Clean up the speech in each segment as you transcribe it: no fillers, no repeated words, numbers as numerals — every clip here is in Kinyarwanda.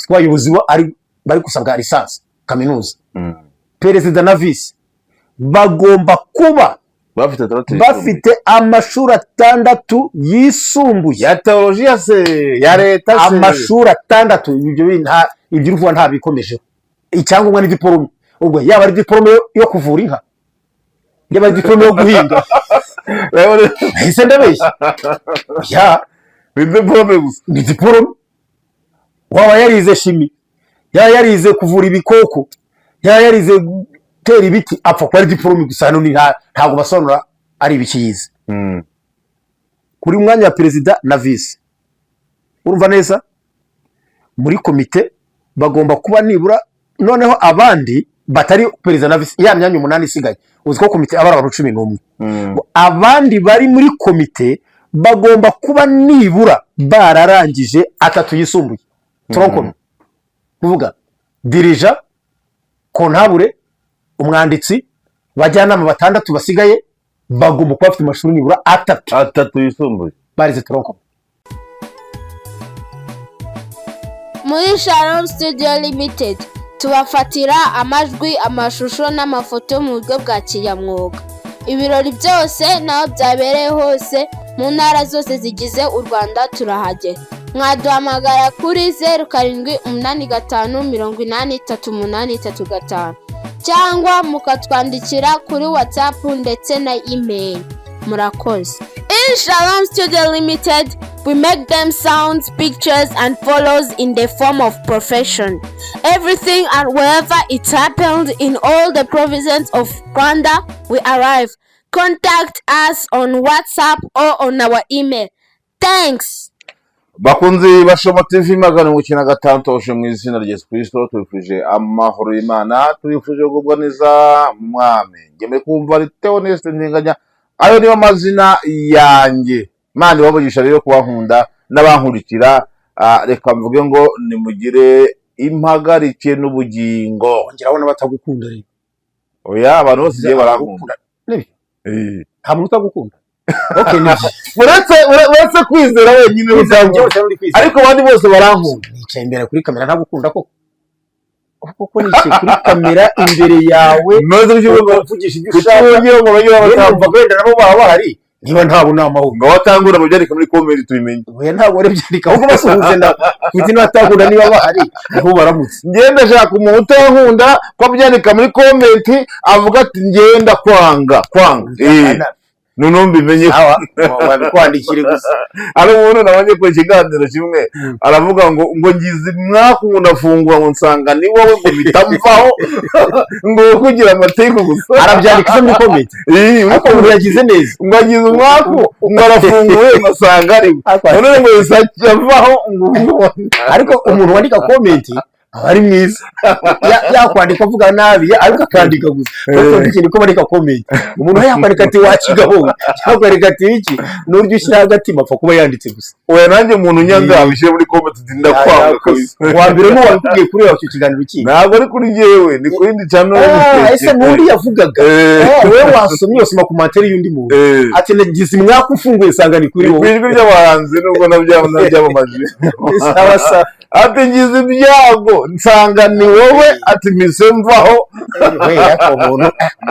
twayobozi ari bari gusabwa lisansi kaminuza perezida na vice bagomba kuba bafite amashuri 6 yisumbuye ya teologiya se ya leta se amashuri 6 ibyo uruvuga nta bikomeje icyangombwa ni diplome ubwo yaba ari diplome yo kuvura inka yaba ari diplome yo guhinga ese ndabeshya ya ni diplome waba yarize shimi yarize kuvura ibikoko yarize gutera ibiti apfa kwa diplome gusa ntago basobanura ari ibikiyize kuri mwanya wa perezida na vice urumva neza muri komite bagomba kuba nibura noneho abandi batari perezida na vice ya myanya 8 isigaye uziko komite abara abantu 11 abandi bari muri komite bagomba kuba nibura bararangije 3 yisumbuye tronko kuvuga dirija kontabure umwanditsi bajyanama 6 basigaye bagomba kuba bafite amashuri nibura 3 yisumbuye barize tronko. Muri Shalom Studio Limited tubafatira amajwi amashusho n'amafoto mu buryo bwa kinyamwuga. Ibirori byose naho byabereye hose mu ntara zose zigize u Rwanda turahagera. Mwaduhamagara kuri 0785 cyangwa mukatwandikira kuri WhatsApp ndetse na email. Murakoze. In Shalom Studio Limited, we make them sounds, pictures, and photos in the form of profession. Everything and wherever it happened in all the provinces of Rwanda, we arrive. Contact us on WhatsApp or on our email. Thanks. Bakunzi bashoma TV magana 95 toshe mu izina rya Yesu Kristo tubifuje amahoro y'Imana tubifuje gubwa neza mwami ngeme kumva riteho neste ntinganya ayo niyo mazina yanjye mandi bavugisha rero kubankunda n'abankurikira reka mvuge ngo nimugire impagarike n'ubugingo ngiraho n'abatagukunda rero oya abantu bose giye barakunda nta muntu utagukunda okay uretse kwizera wenyine uzangije ariko abandi bose barankunda nicaye imbere kuri kamera ntagukunda koko nicaye kuri kamera imbere yawe maze uvugisha ibyo ushaka ngo bagira batamva kwenda nabo baba bahari niba ntabwo namahoro ngo watangura mubyandika muri comment tubimenye oya ntabwo ari byandika ahubwo basuhuze nda kwiti n'abatagunda niba bahari niho baramutse ngenda shaka umuntu utankunda ko byandika muri comment avuga ati ngenda kwanga Nunumbi menye wabikwandikire gusa ari umuntu nabanye ko kiganiro kimwe aravuga ngo ngize mwakunda fungwa ngo nsanga ni wowe ngo bitamvaho ngo kugira amateko gusa arabyandika muri comment ariko umuntu yagize neza ngo agize umwaku ngo arafunguye ngasanga ari none ngo isacyavaho ngo ariko umuntu wandika comment ari mwiza yakwandika avuga nabi ariko akandika gusa kuko ikintu ko barika comment umuntu yakwandika ati wakigaho yakwandika ati iki n'uryo ushyira hagati mapfa kuba yanditse gusa oya nanjye umuntu nyanga abishyire muri comment ndakwanga wa mbere no wabwiye kuri icyo kiganiro kindi ntabwo ari kuri jewe ni kuri ndi channel ese muri yavugaga wewe wasomye usoma commentaire y'undi muntu ati nagize imwaka ufunguye sanga ni kuri wowe ijwi ry'abahanzi nubwo nabyamamaje sawa ati ngize ibyago nsanga ni wowe ati misemvaho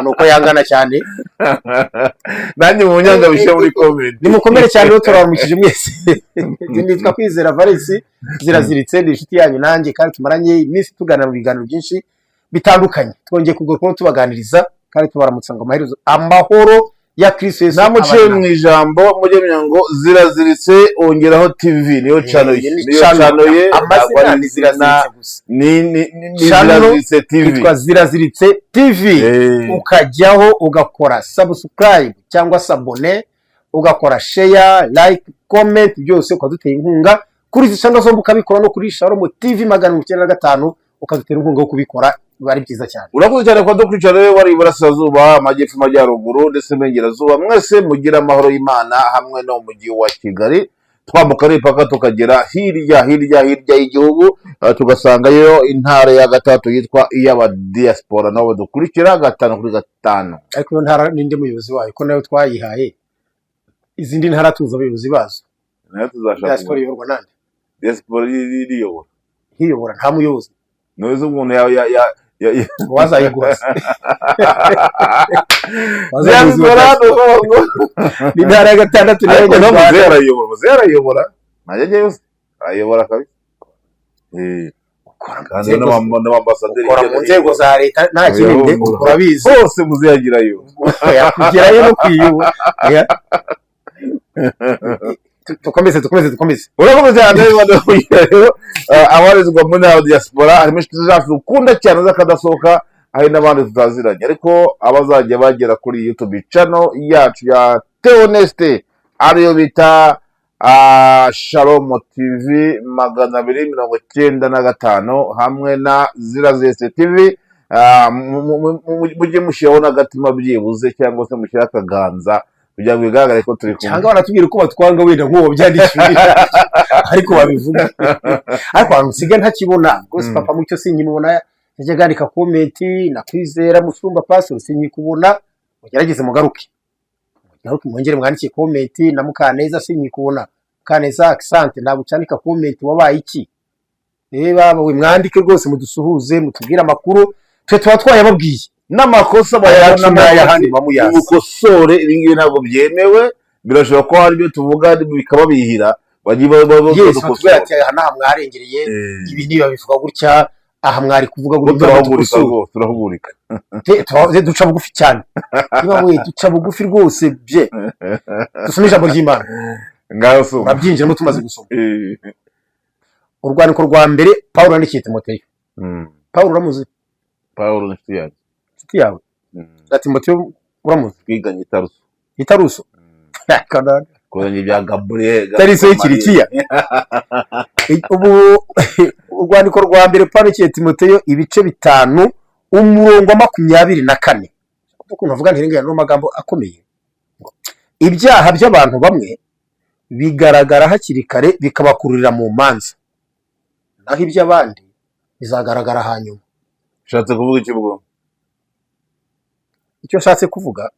nuko yangana cyane nanjye mu nyanga bishe muri comment nimukomere cyane rero turaramukije mwese nitwa Kwizera Valens ziraziritse ni inshuti yanyu nanjye kandi tumaranye iminsi tugana mu biganiro byinshi bitandukanye twongeye kugaruka tubaganiriza kandi tubaramutsa ngo amahoro ya Kristo Yesu namuciye mu ijambo mujye ngo ziraziritse ongeraho TV niyo channel ye amazina ni ziraziritse gusa ni ziraziritse TV yitwa ziraziritse TV ukajyaho ugakora subscribe cyangwa abone ugakora share like comment byose ukadutera inkunga kuri izi channel zombi ukabikora no kuri Shalom TV 95 ukadutera inkunga yo kubikora bari byiza cyane urakoze cyane kwa dukurikira rero wari Iburasirazuba Amajyepfo Amajyaruguru ndetse n'Iburengerazuba mwese mugira amahoro y'Imana hamwe no mujyi wa Kigali twambuka ripaka tukagera hirya y'igihugu tugasangayo intara ya gatatu yitwa iy'aba diaspora nabo dukurikira 5/5 ariko iyo ntara ninde muyobozi wayo ko nayo twayihaye izindi ntara tuza abayobozi bazo nayo tuzashaka diaspora y'u Rwanda diaspora y'iyobora hiyobora nta muyobozi ntuzi umuntu wazayigura ni intara ya gatandatu ariko no muzehe arayobora ntajya ajyayo arayobora kabisa kandi n'ambasaderi ukora mu nzego za leta nta kindi urabizi hose muzehe agirayo kugerayo no kwiyuba dukomeze urakoze cyane abarizwa muri na diaspora harimo inshuti zacu dukunda cyane z'akadasohoka hari n'abandi tutaziranye ariko abazajya bagera kuri YouTube channel yacu ya Theoneste ariyo bita Shalom TV 295 hamwe na Zirazeste TV mujye mushyiraho n'agatima byibuze cyangwa se mushyira akaganza kugira ngo bigaragare ko turi kumwe cyangwa baratubwira uko batwanga wenda nk'uwo byandikishije ariko babivuga ariko abantu usigaye ntakibona rwose papa mucyo sinkimubona yajya yandika komenti nakwizera musumba pastor sinkikubona mugerageze mugaruke mwongere mwandike komenti na Mukaneza sinkikubona Mukaneza accent ntabwo cyandika komenti wabaye iki baba we mwandike rwose mudusuhuze mutubwire amakuru twe tuba twayababwiye n'amakosa bayahandi bamuyazi mukosore ibingibi ntabwo byemewe birashobora ko hari ibyo tuvuga bikaba bihira bagiye badukosora nta mwarengereye ibi niba bivuga gutya aha mwari kuvuga gutya turahugurika duca bugufi cyane niba we duca bugufi rwose bye dusome ijambo ry'Imana ngaho so urabyinjiramo tumaze gusoma urwandiko rwa mbere Pawulo yandikiye Timoteyo Pawulo uramuzi Pawulo inshuti yawe na Timoteyo uramuzi twiganye Itaruso kuzanye bya Gabriel Tariso y'Ikirikiya ubu urwandiko rwa mbere Pawulo yandikiye Timoteyo ibice 5 umurongo wa 24 ukuntu avuga ntirenga no magambo akomeye ibyaha by'abantu bamwe bigaragara hakiri kare bikabakururira mu manza naho iby'abandi bizagaragara hanyuma ushatse kuvuga iki bwo icyo nshatse kuvuga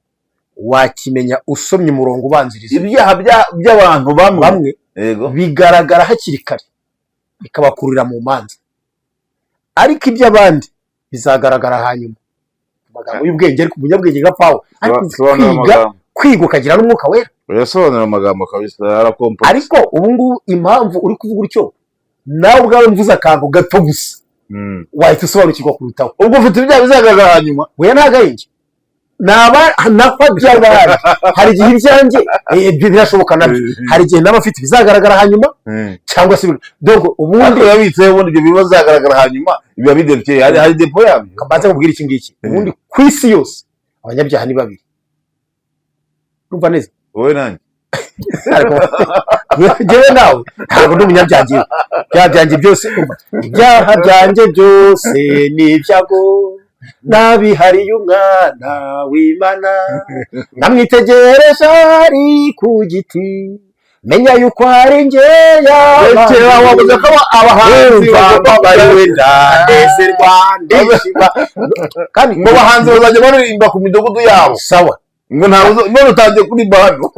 wakimenya usomye umurongo ubanziriza ibyaha by'abantu bamwe bigaragara hakiri kare bikabakururira mu manza ariko iby'abandi bizagaragara hanyuma amagambo y'ubwenge ariko umunyabwenge nka Pawulo kwiga ukagira n'umwuka wera urasobanura amagambo kabisa arakompa ariko ubu ngubu impamvu uri kuvuga utyo nawe ubwawe mvuze akantu gato gusa wahita usobanukirwa kurutaho ubwo ufite ibyaha bizagaragara hanyuma we ntagahenge nako by'abandi hari igihe ibyanjye birashoboka nabyo hari igihe naba afite bizagaragara hanyuma cyangwa se donc ubundi yabitse ubundi ibyo bizagaragara hanyuma biba bidepye hari depo yabyo kabanza kubwira iki ngiki ubundi ku isi yose abanyabyaha ni babiri urumva neza wowe nanjye jewe nawe ntabwo ndi umunyabyanjye byanjye byose ibyaha byanjye byose ni ibyago nabihariye umwana w'Imana namwitegereje ari ku giti menya yuko hari ngeya wabuze ko abahanzi bambaye ndezerwa ndishima kandi ngo abahanzi bazajya baririmba ku midugudu yabo sawa ngo ntabwo none utangiye kuririmba hano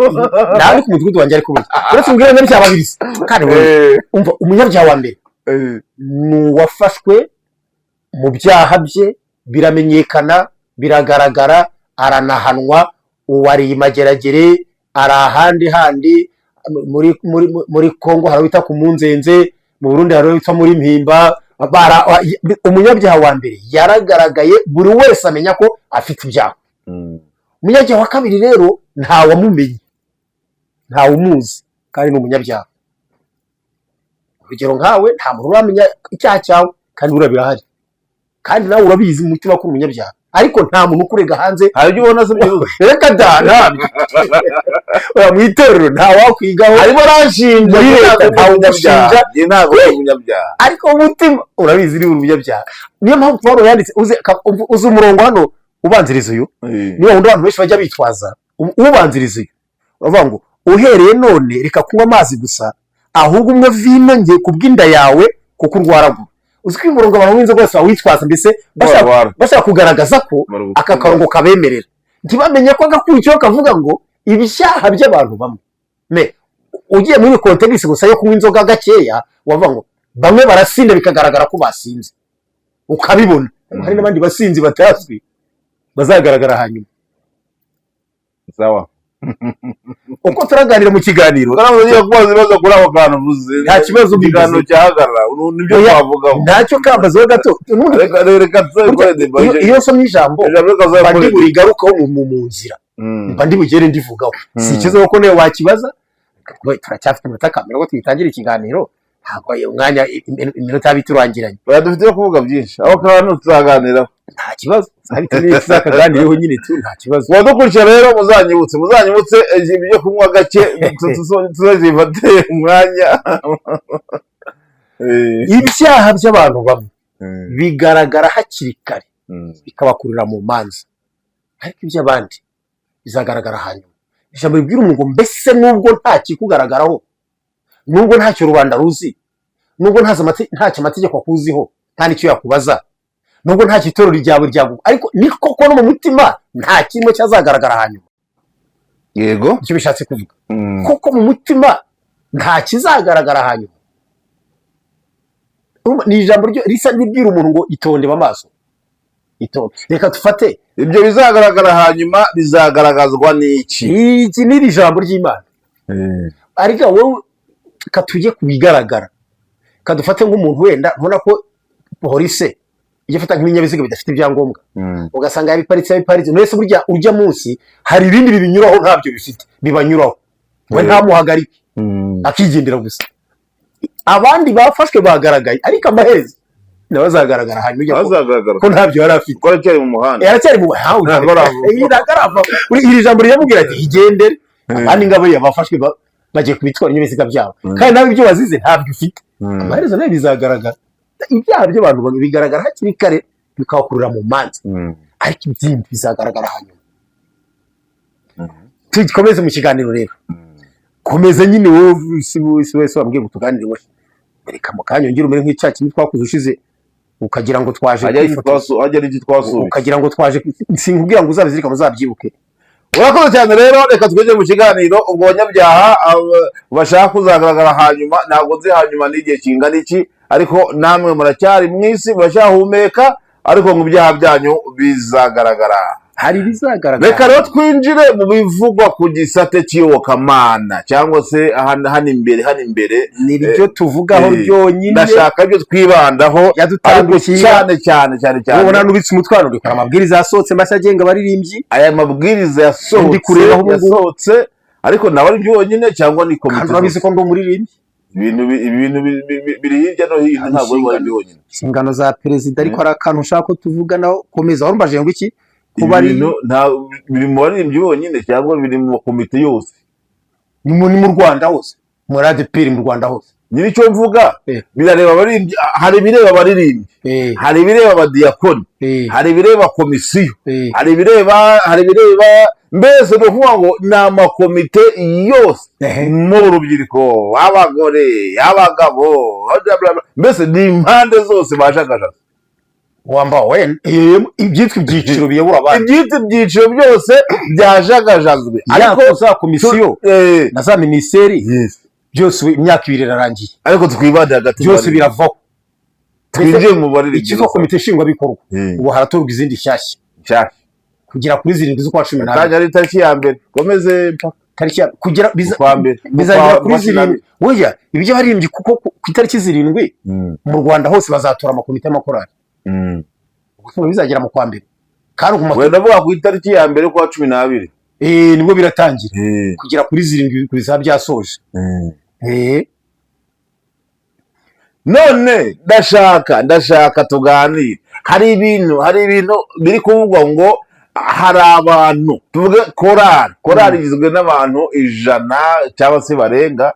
nawe ku mudugudu wanjye ariko uretse mbwira ngo cyaba babiri kandi umva umunyabyaha wa mbere nuwafashwe mu byaha bye biramenyekana biragaragara aranahanwa uwariye mageragere ari ahandi handi muri Kongo harawita ku Munzenze mu Burundi harawita muri Mpimba umunyabyaha wa mbere yaragaragaye buri wese amenya ko afite ibyaha umunyabyaha wa kabiri rero ntawamumenye ntawumuzi kandi ni umunyabyaha urugero nkawe nta muntu uramenya icyaha cyawe kandi urabirahari kandi nawe urabizi mu mutima ko umunyabyaha ariko nta muntu ukurega hanze hari ibyo ubona se byibuze reka da ntabyo mu itorero nta wakwigaho arimo aranshinja muri leta ntawe umushinja ntabwo ari umunyabyaha ariko umutima urabizi ni umunyabyaha niyo mpamvu Pawulo yanditse uzi umurongo hano ubanziriza uyu niyo wundi abantu benshi bajya bitwaza ubanziriza uyu uravuga ngo uhereye none reka kunywa amazi gusa ahubwo umwe vino ngiye kubw'inda yawe kuko urwaragura uzi ko umurongo abantu w'inzoga bose bawitwaza mbese bashaka kugaragaza ko aka karongo kabemerera ntibamenye ko agakurikiyeho kavuga ngo ibishyaha by'abantu bamwe ugiye muri kontenisi gusa yo kunywa inzoga gakeya wavuga ngo bamwe barasinda bikagaragara ko basinze ukabibona, hari n'abandi basinzi batazwi bazagaragara hanyuma. sawa uko turaganira mu kiganiro ngiye kubaza ibibazo kuri ako kantu uvuze, nta kibazo ikiganiro cyahagarara nibyo twavugaho, ntacyo kambazeho gato. reka iyo nsomye ijambo mba ndi burigarukaho mu nzira, mba ndi bugere ndivugaho, si ikibazo kuko niyo wakibaza. turacyafite iminota kamera ngo tuyitangira ikiganiro, ntabwo umwanya iminota yaba iturangiranye, dufite yo kuvuga byinshi, ako kantu tuzaganiraho nta kibazo, tuzakaganireho nyine tu, nta kibazo. wadukurikira rero muzanyibutse ibyo kunywa gake tuzifate umwanya. ibyaha by'abantu bamwe bigaragara hakiri kare bikabakurira mu manza, ariko iby'abandi bizagaragara hanyuma. ijambo ribwira umuntu ngo mbese nubwo nta kikugaragaraho, nubwo ntacyo rubanda ruzi, nubwo ntacyo amategeko akuziho nta n'icyo yakubaza, nubwo nta kitoro ryawe ryaguha, ariko ni koko no mu mutima nta kirimo cyazagaragara hanyuma. yego icyo bishatse kuvuga koko mu mutima nta kizagaragara hanyuma. ni ijambo risa n'ibwira umuntu ngo itonde amaso, itonde. reka dufate ibyo bizagaragara hanyuma bizagaragazwa n'iki? iki ni ijambo ry'Imana. ariko wowe katujye kubigaragara, kadufate nk'umuntu wenda ubona ko polisi ijya afata nk'ibinyabiziga bidafite ibyangombwa, ugasanga yabiparitse mwese burya ujya munsi hari ibindi bibinyuraho ntabyo bifite bibanyuraho, we ntamuhagarike akigendera gusa. abandi bafashwe bagaragaye, ariko amaherezo nawe azagaragara hanyuma ko ntabyo yari afite, ko aracyari mu muhanda, yaracyari mu muhanda. iri jambo riramubwira ati igendere, abandi ngabo bafashwe bagiye kubitwara ibinyabiziga byabo, kandi nawe ibyo wazize ntabyo ufite. amaherezo nawe bizagaragara. ibyaha by'abantu bigaragara hakiri kare bikabakurura mu manza, ariko ibyindi bizagaragara hanyuma. tugikomeze mu kiganiro rero, komeza nyine wowe wese wambwiye ngo tuganire wowe, reka mu kanya ongera umere nk'icya kimwe twakoze ushize, ukagira ngo twaje ukagira ngo twaje, sinkubwira ngo uzabizirika muzabyibuke. urakoze cyane rero, reka twinjire mu kiganiro. ubwo banyabyaha bashaka kuzagaragara hanyuma, ntabwo nzi hanyuma n'igihe kingana iki, ariko namwe muracyari mu isi, muracyahumeka, ariko mu byaha byanyu bizagaragara, hari bizagaragara. reka rero twinjire mu bivugwa ku gisate cy'iyobokamana, cyangwa se hano imbere ni byo tuvugaho byonyine, ndashaka ibyo twibandaho, ariko cyane ubona nubitse umutwaro dukora amabwiriza yasohotse mashya agenga abaririmbyi. aya mabwiriza yasohotse, ariko nawe ari byonyine cyangwa ni komite? kandi urabizi ko ndi umuririmbyi, ibintu biri hirya no hino, ntabwo ari byonyine inshingano za perezida, ariko hari akantu ushaka ko tuvuganaho. komeza warumbaje ngo iki kuba ari biri mu baririmbyi bonyine cyangwa biri mu komite yose? ni mu Rwanda hose, muri ADEPR mu Rwanda hose. nyine icyo mvuga birareba abaririmbyi, hari ibireba abaririmbyi, hari ibireba abadiyakoni, hari ibireba komisiyo, hari ibireba mbese ni ukuvuga ngo ni amakomite yose, mu rubyiruko, abagore, abagabo, mbese ni impande zose bashakashaka. wambawe ibyitwa ibyiciro biyobora abandi, ibyitwa ibyiciro byose byajagajazwe, ariko za komisiyo na za minisiteri byose imyaka 2 irarangiye, ariko twibande hagati byose biravaho, twinjiye mu baririmbyi. ikigo komite nshingwabikorwa ubu haratorwa izindi nshyashya kugera kuri 7 z'ukwa 12, kandi ari tariki ya mbere, komeze tariki kugera bizagera kuri 7. oya ibyo baririmbyi kuko ku itariki 7 mu Rwanda hose bazatora amakomite y'amakorali, ubwo bizagera mu kwa mbere, kandi wenda vuga ku itariki ya mbere kwa 12 nibwo biratangira kugera kuri 7 bizaba byasoje. none ndashaka tuganire. hari ibintu biri kuvugwa ngo hari abantu, tuvuge korali igizwe n'abantu 100 cyangwa se barenga,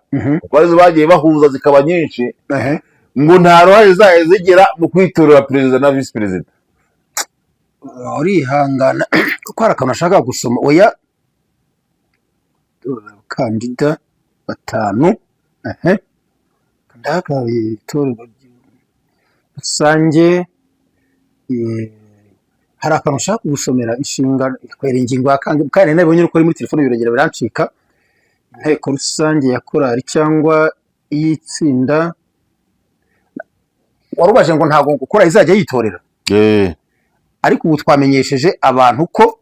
kuko arizo bagiye bahuza zikaba nyinshi, ngo nta ruhare zayo zigira mu kwitorera perezida na visi perezida. urihangana kuko hari akantu ashaka gusoma. oya kandida 5 ndaka itorero rusange, hari akantu ushaka gusomera inshingano kwera ingingo ya kange, kandi nabonye uko ari muri telefone biragera birancika. inteko rusange ya korali cyangwa y'itsinda warubaje ngo ntabwo gukora izajya yitorera, ariko ubu twamenyesheje abantu ko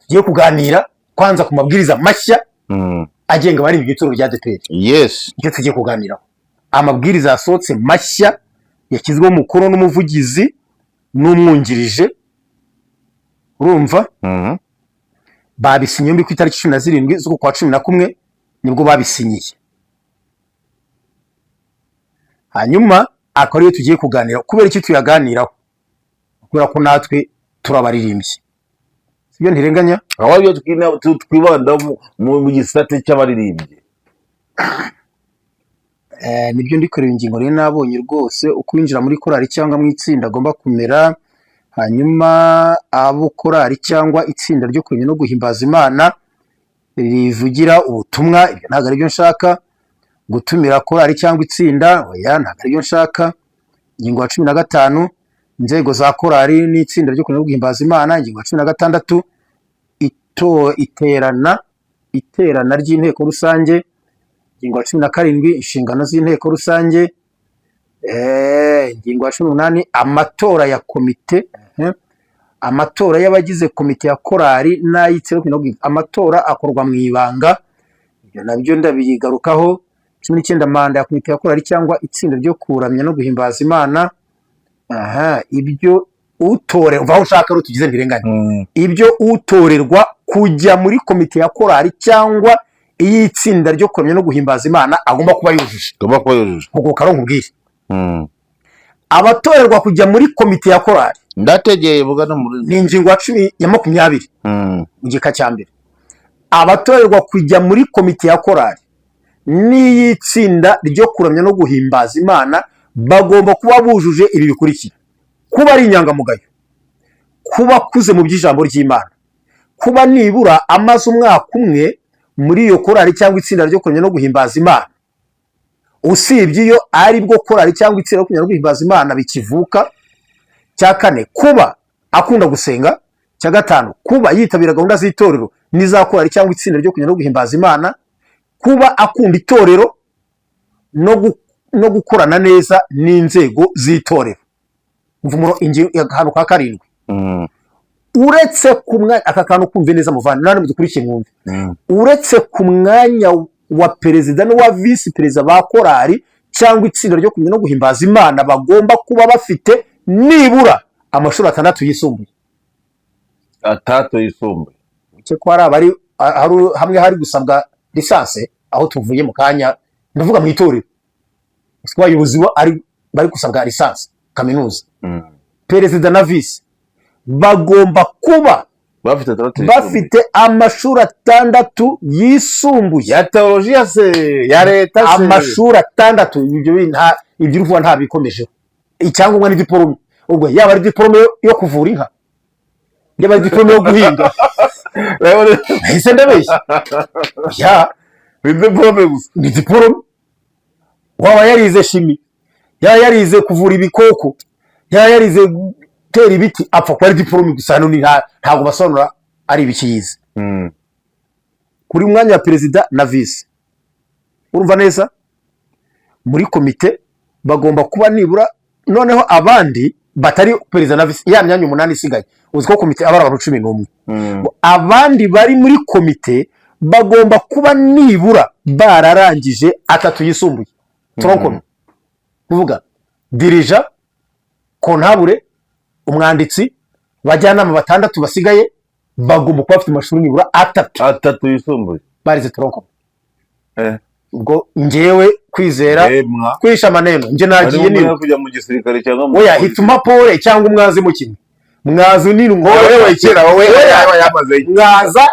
tugiye kuganira kwanza ku mabwiriza mashya agenga abari mu gituro rya ADEPR. Yes, icyo tugiye kuganiraho, amabwiriza yasohotse mashya yashyizweho umukono n'umuvugizi n'umwungirije, urumva babisinye mbi ku itariki 17 z'uko kwa 11 nibwo babisinyiye. Hanyuma akaba ariyo tugiye kuganira. Kubera iki tuyaganiraho? Kubera ko natwe turabaririmbyi, sibyo ntirenganya, aho byo twibanda mu gisate cy'abaririmbyi. Nibyo ndi kureba ingingo rero nabonye rwose uko winjira muri korali cyangwa mu itsinda agomba kumera. Hanyuma abo korali cyangwa itsinda ryo kuramya no guhimbaza Imana rivugira ubutumwa, ibyo ntabwo ari byo nshaka. Gutumira korali cyangwa itsinda, oya ntabwo ari byo nshaka. Ingingo ya 15, inzego za korali n'itsinda ryo kuramya no guhimbaza Imana. Ingingo ya 16, iterana ry'inteko rusange. Ingingo ya 17, inshingano z'inteko rusange. Ingingo ya 18, amatora ya komite, amatora y'abagize komite ya korali n'ay'itsinda. Amatora akorwa mu ibanga, ibyo nabyo ndabigarukaho. 19, manda ya komite ya korali cyangwa itsinda ryo kuramya no guhimbaza Imana. Ibyo utorerwa, aho ushaka rutugize ntirenganya, ibyo utorerwa kujya muri komite ya korali cyangwa iy'itsinda ryo kuramya no guhimbaza Imana agomba kuba yujuje. Ubwo karongo ubwire. Abatorerwa kujya muri komite ya korali Ndategeye vuga no muri ni ingingo ya 20 mu gika cya mbere. Abatorerwa kujya muri komite ya korali n'iy'itsinda ryo kuramya no guhimbaza Imana bagomba kuba bujuje ibi bikurikira: kuba ari inyangamugayo, kuba akuze mu by'ijambo ry'Imana, kuba nibura amaze umwaka umwe muri iyo korali cyangwa itsinda ryo kuramya no guhimbaza Imana, usibye iyo ari bwo korali cyangwa itsinda ryo kuramya no guhimbaza Imana bikivuka. Cya 4, kuba akunda gusenga. Cya 5, kuba yitabira gahunda z'itorero n'iza korali cyangwa itsinda ryo kuramya no guhimbaza Imana, kuba akunda itorero no gukorana neza n'inzego z'itorero. Mvumuro ingingo ya 7. Uretse ku mwanya, aka kantu kumve neza muvana nane mudukurikiye mwumve, uretse ku mwanya wa perezida n'uwa vice perezida ba korali cyangwa itsinda ryo kuramya no guhimbaza Imana bagomba kuba bafite nibura amashuri 6 yisumbuye. Cyo ko hari hamwe hari gusabwa lisanse, aho tuvuye mu kanya ndavuga mu itorero abayobozi bari gusabwa lisanse kaminuza. Perezida na vice bagomba kuba bafite amashuri 6 yisumbuye ya teologiya se ya leta se, amashuri 6. Ibyo uruvuga nta bikomejeho. Icyangombwa ni diplome. Ubwo yaba ari diplome yo kuvura inka, yaba ari diplome yo guhinga, ese ndabeshya ni diplome. Waba yarize shimi, yaba yarize kuvura ibikoko, yaba yarize gutera ibiti, apfa kuba ari diplome gusa. Hano ntabwo basobanura ari ibiki yize. Kuri mwanya wa perezida na vice, urumva neza, muri komite bagomba kuba nibura, noneho abandi batari perezida na vice, ya myanya 8 isigaye, uzi ko komite abara abantu 11. Abandi bari muri komite bagomba kuba nibura bararangije 3 yisumbuye. Tronkono kuvuga dirija, kontabure, umwanditsi, bajyanama 6 basigaye bagomba kuba bafite amashuri nibura 3 yisumbuye barize tronkono. Ubwo ngewe kwizera kwisha maneno nje nagiye ni kujya mu gisirikare cyangwa mu oya hituma pole cyangwa umwazi mu kimwe. Mwazu ni ngowe wekera wowe yamaze mwaza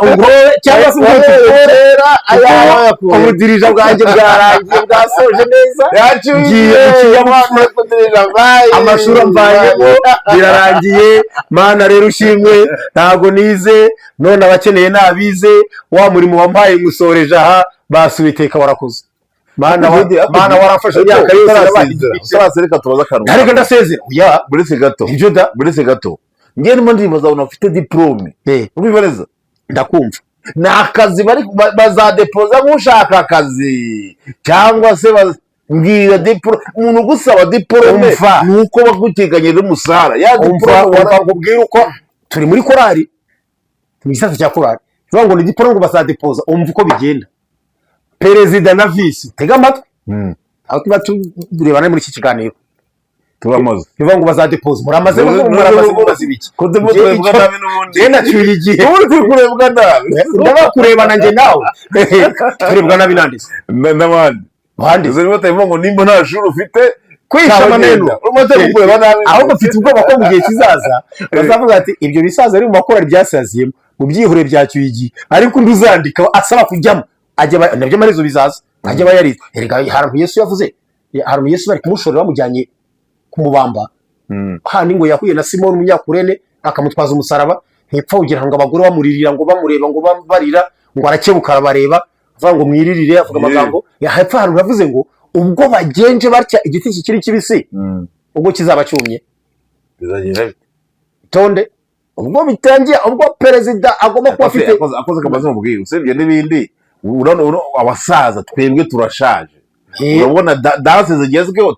ngowe cyangwa se umutera aya umudirija bwanjye bwarangiye bwasoje neza yagiye kiyamana kudirija bayi amashuri mvanyemo birarangiye. Mana rero ushimwe, ntago nize none abakeneye nabize, wa murimo wampaye musoreje aha basubiteka warakoze. Mana warafashe imyaka yose reka tubaza akantu ariko ndasezera oya buretse gato ngiye ndimo ndibaza umuntu afite diplome ubibareza ndakumva ni akazi bazadepoza nk'ushaka akazi cyangwa se mbwira diporome umuntu ugusaba diporome Umva. ni uko baguteganye n'umusara ya umva diporome nkubwire uko turi muri korari mu gisata cya korari bivuga ngo ni diporome ngo bazadepoza umva uko bigenda perezida na visi tega amatwi aho tuba turebana muri iki kiganiro tubamaze bivuga ngo bazadepoza muramaze mubaza ibiki ko turimo turebwa nabi n'ubundi njye nacyuye igihe ubundi turi kurebwa nabi ndabakurebana njye nawe turebwa nabi nanditse n'abandi banditse izo niba tabivuga ngo nimba nta shuri ufite kwisha amamenu umaze kukureba nabi ahubwo mfite ubwoba ko mu gihe kizaza bazavuga ati ibyo bisaza ari mu makorari byasaziyemo mu byihore byacyuye igihe ariko undi uzandika asaba kujyamo nabyo amaherezo bizaza ajya aba yarize erega hari ahantu Yesu yavuze hari umuntu Yesu bari kumushorera bamujyanye kumubamba handi ngo yahuye na Simoni umunyakurene akamutwaza umusaraba hepfo kugira ngo abagore bamuririra ngo bamureba ngo barira ngo arakebuka arabareba avuga ngo mwiririre avuga amagambo hepfo hari uravuze ngo ubwo bagenje batya igiti kikiri kibisi ubwo kizaba cyumye bizagenda tonde ubwo bitangiye ubwo perezida agomba kuba afite akoze kamaze mu bwiru usibye n'ibindi urabona abasaza twebwe turashaje urabona danse zigezweho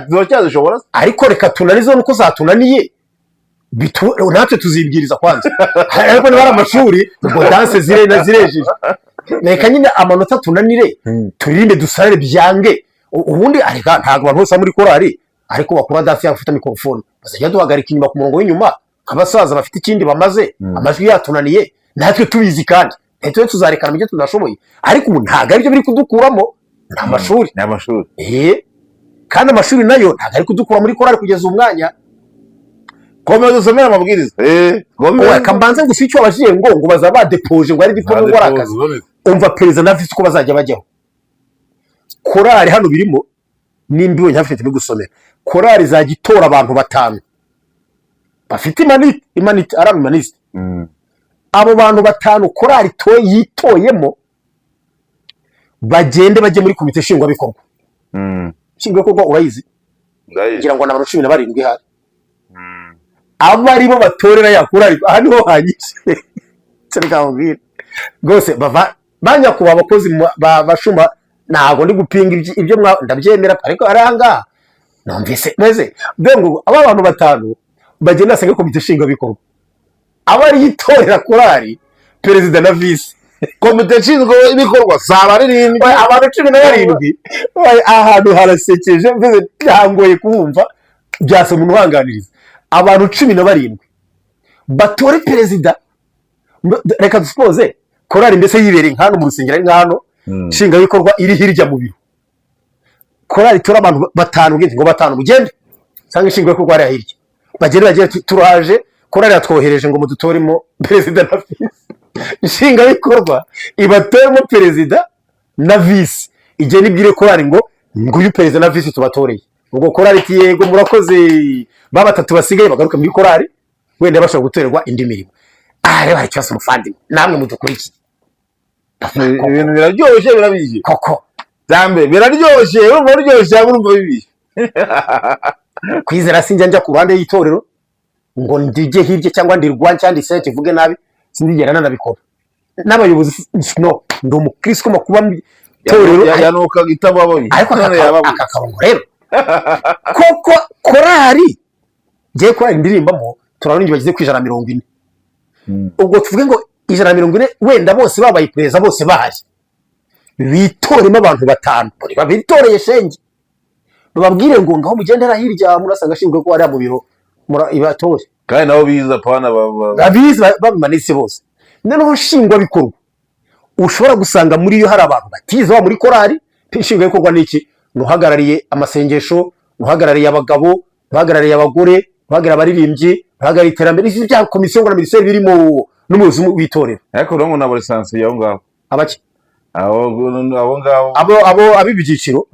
turacyazishobora ariko reka tunanize nuko zatunaniye natwe tuzibwiriza kwanza ariko niba ari amashuri ngo danse zirejeje reka nyine amanota tunanire turinde dusarire byange ubundi areka ntabwo abantu bose muri korari ariko bakora danse yafite mikrofone bazajya duhagarika inyuma ku murongo w'inyuma abasaza bafite ikindi bamaze amajwi yatunaniye natwe tubizi kandi ntitwe tuzarekana ibyo tudashoboye ariko ubu ntabwo aribyo biri kudukuramo ni amashuri kandi amashuri nayo ntabwo ari kudukura muri korari kugeza umwanya komeza dusomere amabwiriza reka mbanze gusa icyo abajije ngo bazaba badepoje ngo ari diporome ngo ari akazi umva perezida na visi uko bazajya bajyaho korari hano birimo nimba ibonye hafi turi gusomera korari izajya itora abantu 5 bafite imanite ari amanisite abo bantu 5 korari yitoyemo bagende bajye muri komite nshingwabikorwa nshingwabikorwa urayizi ngira ngo ni abantu 17 ihari aba ari bo batorera ya korari aha niho hanyise cyangwa rwose banyakuba abakozi bashuma ntabwo ndi gupinga ibyo ndabyemera ariko aranga numvise meze ngo aba bantu 5 bagenda asanga komite nshingwabikorwa aba ari itorera korari perezida na visi komite nshingwabikorwa saba ari abantu 17 ahantu harasekeje mveze ntangoye kumva byase umuntu uhanganiriza abantu 17 batore perezida reka dusupoze korari mbese yibereye nk'ano mu rusengero ari nk'ano nshingwabikorwa iri hirya mu biro korari tora abantu 5 ngo 5 mugende sanga nshingwabikorwa ari hirya bagende turaje korari yatwohereje ngo mudutoremo perezida na visi nshingwabikorwa ibatoremo perezida na visi igihe nibwire korari ngo uyu perezida na visi tubatoreye ubwo korari iti yego murakoze ba 3 basigaye bagaruka muri korari wenda bashobora gutorerwa indi mirimo reba hari cyose umufandi namwe mudukurikiye ibintu biraryoshye birabije koko zambe biraryoshye urumva biryoshye urumva bibi kwizera sinjya njya ku ruhande y'itorero ngo ndije hirye cyangwa ndirwa cyandi se kivuge nabi sindigera nanabikora n'abayobozi no ndi umukristo ko kuba torero yanuka gitababonye ariko akakarongo rero koko korari je ko indirimbamo turabona bagize ku 140 ubwo tuvuge ngo 140 wenda bose babaye pereza bose bahaje bitoremo abantu 5 babitoreye shenge bababwire ngo ngaho mugendera hirya murasanga shingwe ko ari mu biro ibatore kandi nabo biza pana babiza babimanitse bose noneho shingwa bikorwa ushobora gusanga muri yo hari abantu batize ba muri korari shingwa bikorwa niki nuhagarariye amasengesho nuhagarariye abagabo nuhagarariye abagore nuhagarariye abaririmbyi nuhagarariye iterambere n'isi bya komisiyo ngo na ministeri birimo n'umuyobozi w'itorero ariko urabona nabo lisansi yaho ngaho abaki abo ngabo abibyiciro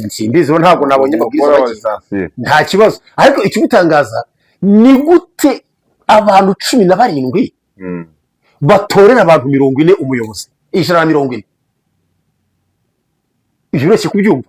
simbizi ntabwo nabonye amabwiriza nta kibazo ariko icyo bitangaza ni gute abantu 17 batorera abantu 40 umuyobozi 140 ibyo uretse kubyumva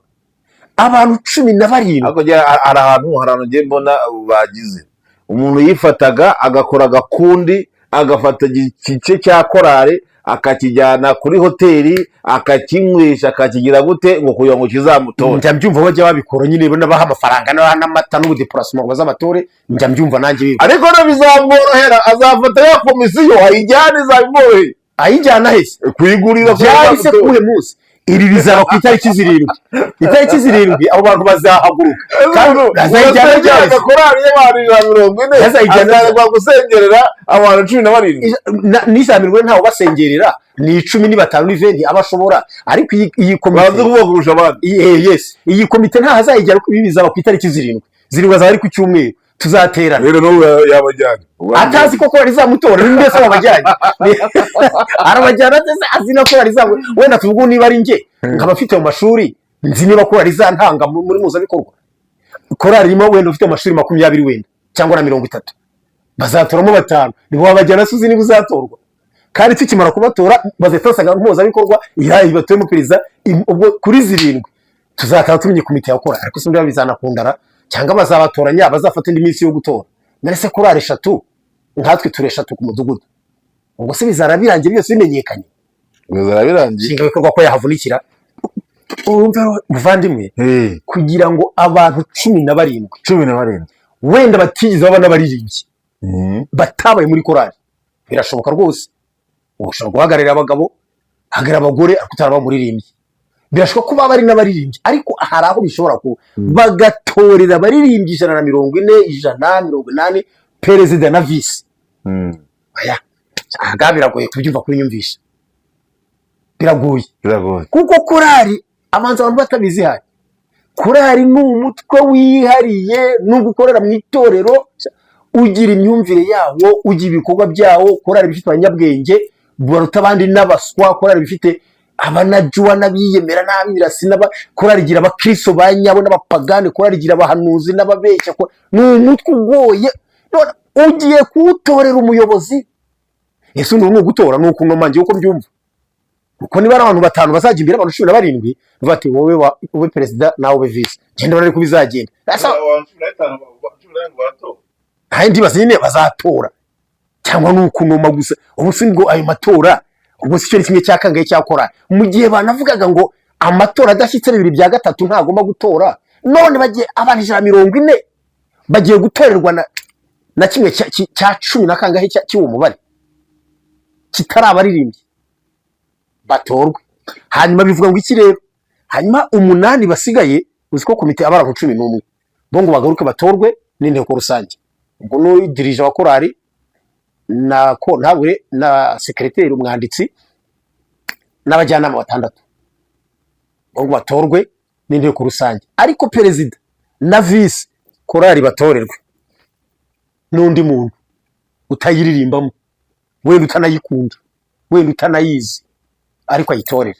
abantu 17 ariko hari ahantu ngiye mbona bagize umuntu yifataga agakora gakundi agafata igice cya korari akakijyana kuri hoteli akakinywesha akakigira gute ngo kugira ngo kizamutora. Njya mbyumva bajya babikora nyine baha amafaranga n'amata n'ubudeplacement ngo bazabatore, njya mbyumva nanjye bibi. Ariko no bizamworohera, azafata ya komisiyo ayijyane izabimworoheye. Ayijyana hese kuyigurira byahise kuhe munsi. Ibi bizaba ku itariki 7. Itariki 7 abo bantu bazahaguruka kandi bazajyana cyane korali y'abantu 140 azajya gusengerera abantu 17 n'izamirwe ntawo basengerera ni 10 ni 5 ni 20 abashobora. Ariko iyi komite bazi kubagurusha abandi. Yes, iyi komite nta hazayijya ko bizaba ku itariki 7 bazaba ari ku cyumweru tuzaterana. Rero no yabajyanye atazi ko rizamutora ni mbese abajyanye arabajyana azina ko rizamu. Wenda tuvuga niba ari nge nkaba afite mu mashuri nzi niba ko rizantanga muri muzabikorwa. Korali irimo wenda ufite amashuri 20 wenda cyangwa na 30 bazatoramo 5 nibo babajyana suzi niba uzatorwa. Kandi tukimara kubatora bazetasaga muzabikorwa ibatuyemo perezida ubwo kuri 7 tuzataha tumenye komite yakora. Ariko se bizanakundara cyangwa bazabatoranya bazafata indi minsi yo gutora. Narese korali 3 nkatwe ture 3 ku mudugudu. Ubwo se bizarabirangiye byose bimenyekanye. Bizarabirangiye Shinga bikorwa ko yahavunikira. Muvandimwe kugira ngo abantu 17 wenda batigize baba n'abaririmbyi batabaye muri korali birashoboka rwose. Ushobora guhagarira abagabo hagarira abagore akutaraba muririmbyi. Birashoboka ko baba ari n'abaririmbyi ariko hari aho bishobora ku bagatorera abaririmbyi 140 180 perezida na vice. Aya agabiragoye kubyumva kunyumvisha. Biragoye kuko korali amanza abantu batabizi hari. Korali ni umutwe wihariye no gukorera mu itorero ugira imyumvire yawo ugira ibikorwa byawo. Korali bifite abanyabwenge baruta abandi n'abaswa. Korali bifite abanajwa n'abiyemera n'abirasi korali igira abakristo banyabo n'abapagane. Korali igira abahanuzi n'ababeshya. Ni umutwe ugoye none ugiye kuwutorera umuyobozi. Ese umuntu gutora nuko nomangiye uko mbyumva. Uko niba abantu 5 bazajya imbere abantu 17 bati wowe perezida nawe vice genda bari kubizagenda. Asa kandi bazine bazatora cyangwa nuko noma gusa. Ubu singo ayo matora ubwo sicyo kimwe cyakangaye cyakora mu gihe banavugaga ngo amatora adashyitse 2/3 ntagomba gutora. None bagiye abantu 140 bagiye gutorerwa na kimwe cya 10 na kangahe cy'uwo mubare kitarabaririmbye batorwe. Hanyuma bivuga ngo iki rero hanyuma 8 basigaye uziko komite abara ku 11 bo ngo bagaruke batorwe n'inteko rusange. Ubwo no dirije wa korali na ko ntabure na secrétaire umwanditsi n'abajyanama 6 bo ngo batorwe n'inteko rusange. Ariko perezida na vice korali batorerwe n'undi muntu utayiririmbamo wenda utanayikunda wenda utanayizi ariko ayitorera.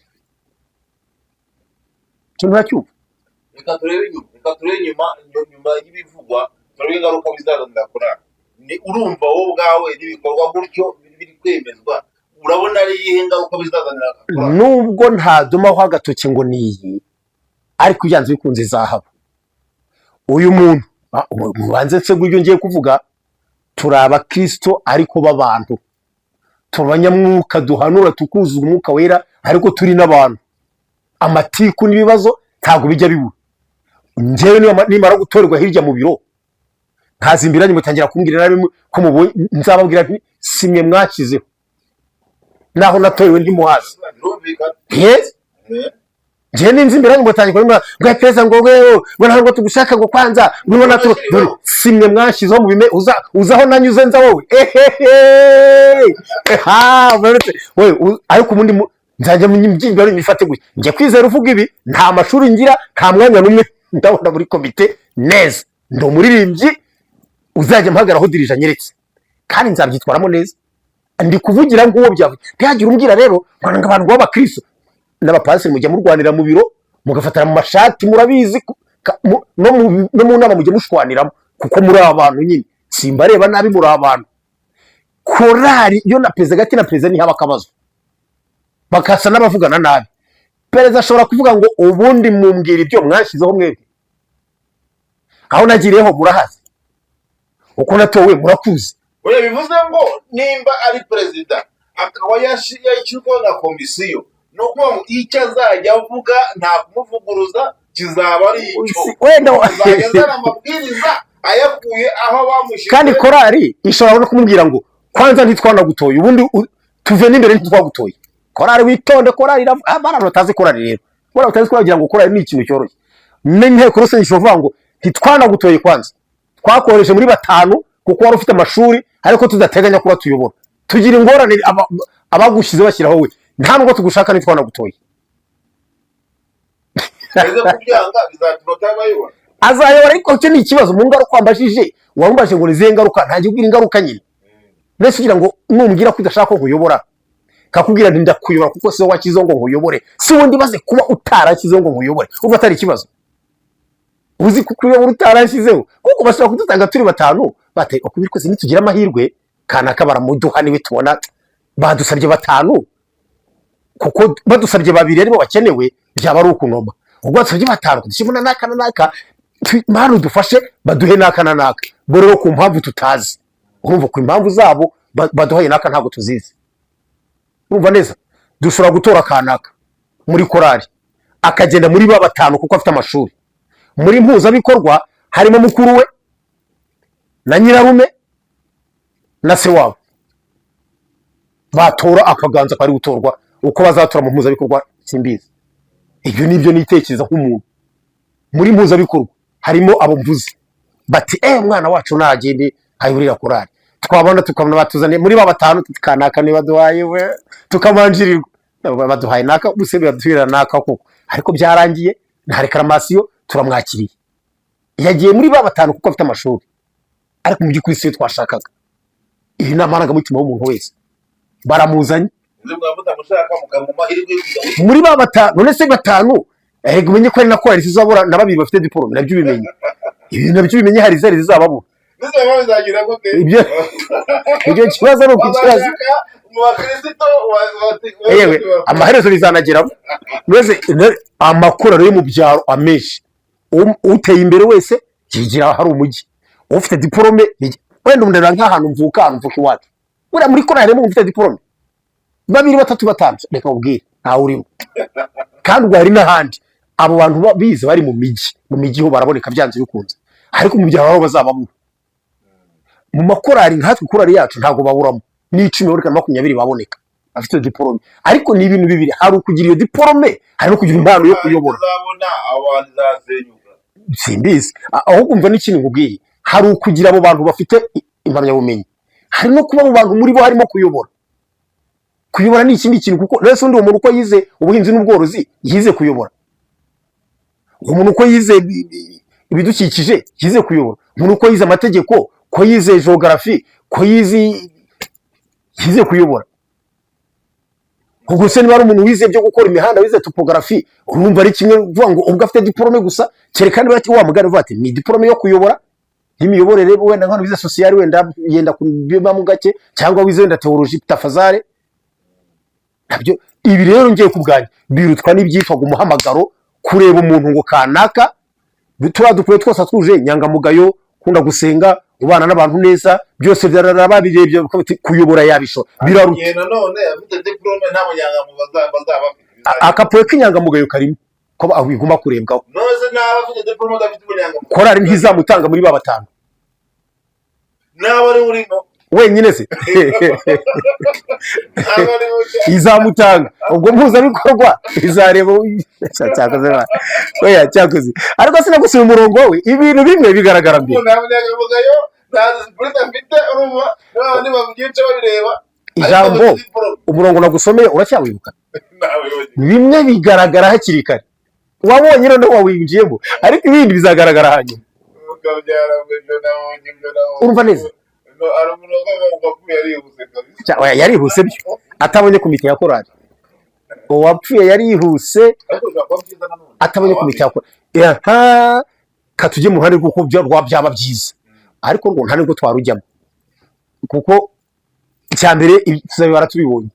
Cyumva cyumva reka turebe nyuma y'ibivugwa turebe ingaruka bizazanira korali. Ni urumva wowe ubwawe n'ibikorwa gutyo biri kwemezwa urabona ari yihe ngaruka bizazanira korali? Nubwo ntaduma ho agatoke ngo niyi ariko byanze bikunze zahaba. Uyu muntu mubanze se gujyo ngiye kuvuga turaba Kristo ariko babantu tubanyamwuka duhanura tukuzuza umwuka wera ariko turi n'abantu. Amatiku n'ibibazo ntago bijya bibura. Ngewe nimara gutorerwa hirya mu biro ntazimbiranye mutangira kumbwira nabi ko mubonye nzababwira nti simwe mwakizeho naho natorewe ndi muhazi. Yes je ninzimbiranye mutangira kumbwira ngo pesa ngo ntabwo tugushaka ngo kwanza mubona tu simwe mwashizeho mu bime uzaho nanyuze nza wowe wewe ariko ubundi nzajya mbyimba ari mifate gutya ngiye kwizera uvuga ibi nta mashuri ngira nta mwanya numwe ndabona muri komite neza ndo muririmbyi uzajya mpagaraho dirija nyeretse kandi nzabyitwaramo neza. Ndi kuvugira ngo uwo byavuye byagira umbwira rero ngo abantu baba Kristo n'abapasiteri mujya murwanira mu biro mugafatara mu mashati murabizi no mu nama mujye mushwaniramo kuko muri abantu nyine simbareba nabi muri abantu. Korali yo na perezida gati na perezida ni haba kabazo bakasa n'abavugana nabi. Perezida ashobora kuvuga ngo ubundi mumbwira ibyo mwashizeho mwebwe aho nagiriyeho murahazi uko natowe murakuzi. Oya bivuze ngo nimba ari perezida akaba yashyirwaho na komisiyo, ni ukuvuga ngo icyo azajya avuga nta kumuvuguruza, kizaba ari icyo wenda azajya azana amabwiriza ayakuye aho bamushyiriye. kandi korari ishobora no kumubwira ngo kwanza ntitwanagutoye, ubundi tuve n'imbere ntitwagutoye. Korari witonde, korari abana batazi korari rero, bora batazi korari kugira ngo korari ni ikintu cyoroshye. N'inteko rusange ishobora ngo ntitwanagutoye, kwanza twakoresheje muri batanu kuko wari ufite amashuri ariko tudateganya kuba tuyobora, tugira ingorane abagushyize bashyiraho we, nta nubwo tugushaka ntitwanagutoye. Ese kubyanga bizatuma atabayobora. Azayobora, ariko icyo ni ikibazo. Mu ngaruka wambajije, wambajije ngo nizihe ngaruka, ntajya ubwira ingaruka nyine. Mbese ugira ngo numbwira ko udashaka ko nkuyobora, kakubwira nti ndakuyobora kuko si wowe wakizeho ngo nkuyobore, si wundi baze kuba utarashyizeho ngo nkuyobore, uva atari ikibazo. Uzi kukuyobora utarashyizeho, kuko bashobora kudutanga turi batanu, bate ukubiri kose nitugira amahirwe kanaka baramuduha, niwe tubona badusabye batanu, kuko badusabye babiri aribo bakenewe byaba ari ukunoma. Ubwo badusabye batanu kudushyibona naka na naka, mana udufashe baduhe naka na naka, bo rero ku mpamvu tutazi, urumva ku impamvu zabo baduhaye naka ntabwo tuzizi. Urumva neza, dushobora gutora kanaka muri korari akagenda muri ba batanu kuko afite amashuri. Muri mpuzabikorwa harimo mukuru we na nyirarume na se wabo, batora akaganza kari gutorwa. Uko bazatora mu mpuzabikorwa simbizi, ibyo nibyo nitekereza nk'umuntu. Muri mpuzabikorwa harimo abo mvuze bati umwana wacu nagende ayoborera korari, twabona tukabona batuzaniye muri ba batanu kanaka niba duhaye we tukamanjirirwa, baduhaye naka buse baduhira naka koko, ariko byarangiye nta reklamatio turamwakiriye. Yagiye muri ba batanu kuko afite amashuri, ariko mu by'ukuri siyo twashakaga. Iyi ni amarangamutima w'umuntu wese, baramuzanye muri ba batanu. None se batanu umenye ko ari na korari zizabura na babiri bafite diplome, nabyo bimenye. Ibi nabyo bimenye hari zari zizababura. Ibyo kibazo ari ukukibazo. Yewe amaherezo bizanageraho. Mwese amakorero yo mu byaro amenshi, uteye imbere wese yigira hari umujyi, ufite diplome wenda umundera nk'ahantu mvuka iwacu, buriya muri korari harimo ufite diplome babiri batatu batanu, reka ubwire ntawe urimo. Kandi ubwo hari n'ahandi abo bantu bize bari mu mijyi ho baraboneka byanze bikunze, ariko mu byaro aho bazabamo. Mu makorari nkatwe korari yacu ntago baburamo, ni 10 ureka 20 baboneka afite diplome. Ariko ni ibintu bibiri, hari ukugira iyo diplome, hari no kugira impano yo kuyobora. Simbizi aho kumva n'ikintu nkubwiye, hari ukugira abo bantu bafite impamyabumenyi, hari no kuba abo bantu muri bo harimo kuyobora. Kuyobora ni ikindi kintu, kuko rese undi umuntu uko yize ubuhinzi n'ubworozi yize kuyobora, umuntu uko yize ibidukikije yize kuyobora, umuntu uko yize amategeko, ko yize geography, ko yize kuyobora. Ubwo se niba ari umuntu wize byo gukora imihanda, wize topography, urumva ari kimwe vuga ngo ubwo afite diplome gusa, kerekana bati wa mugari uvuga ati ni diplome yo kuyobora, n'imiyoborere wenda nk'abantu wize social wenda yenda kubiba mu gake, cyangwa wize wenda theology tafazare. Nabyo ibi rero ngiye kubwanya birutwa n'ibyitwaga umuhamagaro, kureba umuntu ngo kanaka dukwiye twose twuje nyangamugayo, kunda gusenga, ubana n'abantu neza, byose byarababirebye kuyobora yabisho biraruye. None afite diplome nta munyangamugayo bazaba, akapoye k'inyangamugayo karimo ko ahiguma kurebwaho. Nose nawe afite diplome adafite munyangamugayo, korari ntizamutanga muri ba batanu, nawe ari urimo wenyine se izamutanga. Ubwo mpuzabikorwa izareba cyakoze oya cyakoze, ariko sinagusubira umurongo we, ibintu bimwe bigaragara mbere. Ijambo umurongo nagusomeye uracyawibuka, bimwe bigaragara hakiri kare, wabonye noneho wawinjiyemo, ariko ibindi bizagaragara hanyuma. Urumva neza yarihuse byo atabonye komite ya korari, uwapfuye yarihuse atabonye komite ya korari. Katujye mu ruhande rw'uko byaba byiza, ariko ngo nta nubwo twarujyamo, kuko icya mbere tuzabibara tubibonye,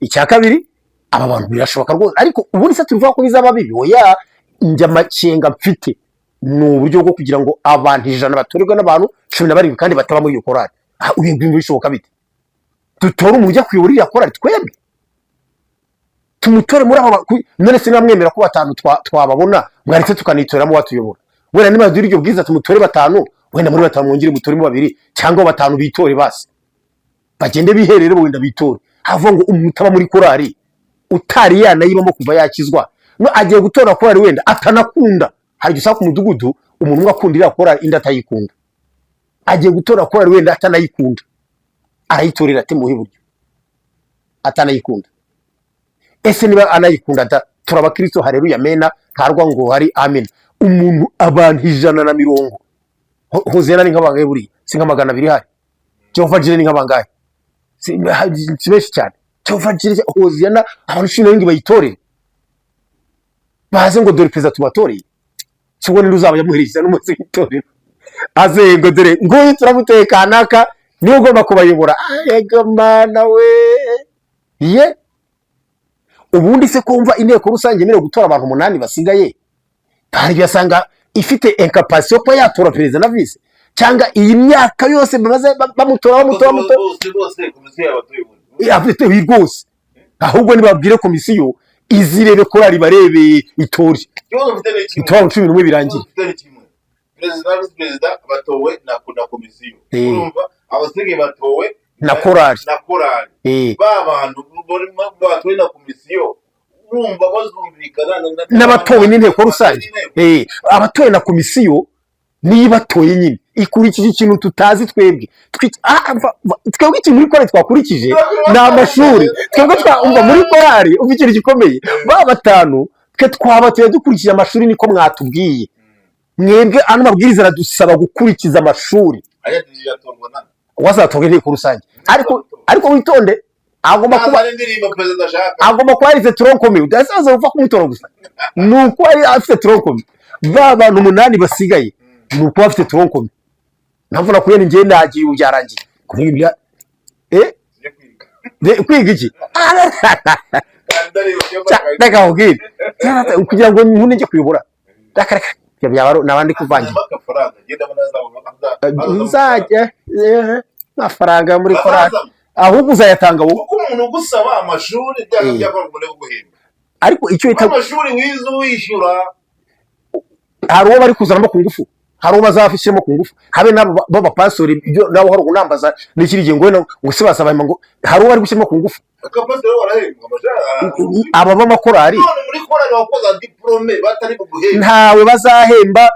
icya kabiri aba bantu birashoboka rwose, ariko ubundi se tuvuga ko bizaba bibi. Oya, njya makenga mfite ni uburyo bwo kugira ngo abantu 100 batorerwe n'abantu 17 kandi bataba muri iyo korari. Ibintu bishoboka bite? dutore umuntu ujya kuyobora iriya korari twebwe tumutore muri abo none se namwemera ko batanu twababona mwaretse tukanitoramo watuyobora wenda niba duri iryo bwiza tumutore batanu wenda muri batanu mwongere mutoremo babiri cyangwa batanu bitore basi bagende biherere wenda bitore havuga ngo umuntu utaba muri korari utari yanayibamo kuva yakizwa no agiye gutora korari wenda atanakunda hari gusaka ku mudugudu umuntu umwe akundira korari indi atayikunda agiye gutora korari wenda atanayikunda arayitorera ati muhe buryo atanayikunda ese niba anayikunda turabakristo haleluya mena ntarwa ngo hari amen umuntu abantu 150 hozera ni nk'abangaye buri singa 200 hari Jehova jire ni nk'abangaye sibeshi cyane Jehova jire hozera abantu 10 bayitore baze ngo dore perezida tubatore kibone ruzaba yamuhiriza n'umunsi w'itorero aze ngo dore ngo turamutekanaka niyo ugomba kubayobora yego mana we ye ubundi se kumva inteko rusange mere gutora abantu 8 basigaye hari byasanga ifite incapacité ko yatora perezida na vice cyangwa iyi myaka yose bamutora bose komisiyo y'abatoye afite rwose ahubwo nibabwire komisiyo izirebe korari barebe itori itora 11 birangiye perezida batowe na komisiyo urumva abasigaye batowe na korari babantu batowe na komisiyo urumva bazumvikana n'abatowe n'inteko rusange abatowe na komisiyo niyo batoye nyine ikurikije ikintu tutazi twebwe twebwe ikintu muri korari twakurikije ni amashuri twebwe twumva muri korari umva ikintu gikomeye ba batanu twe twabatoye dukurikije amashuri niko mwatubwiye mwebwe ano mabwiriza aradusaba gukurikiza amashuri wazatorwa inteko rusange ariko witonde agomba kuba arize tronkomi udasaza uva kumutora gusa nuko ari afite tronkomi ba bantu 8 basigaye nuko afite tronkomi navuna kuyene ngiye nagiye ubyarangiye kubibya kwiga iki ndaka ubwire kugira ngo nkune nje kuyobora dakaraka byabaro nabandi kuvangira nzajya amafaranga muri korari ahubwo uzayatanga wowe kuko umuntu gusaba amashuri byakora ngo guhemba ariko icyo yita amashuri wizo wishyura hari uwo bari kuzanamo ku ngufu hari uwo bazafishemo ku ngufu habe nabo b'abapastori ibyo naho hari ugunambaza n'ikirigiye ngo se basaba ngo hari uwo bari gushyiramo ku ngufu akapastori warahembwa aba b'amakorari muri korari wakoza diplome batari guhemba ntawe bazahemba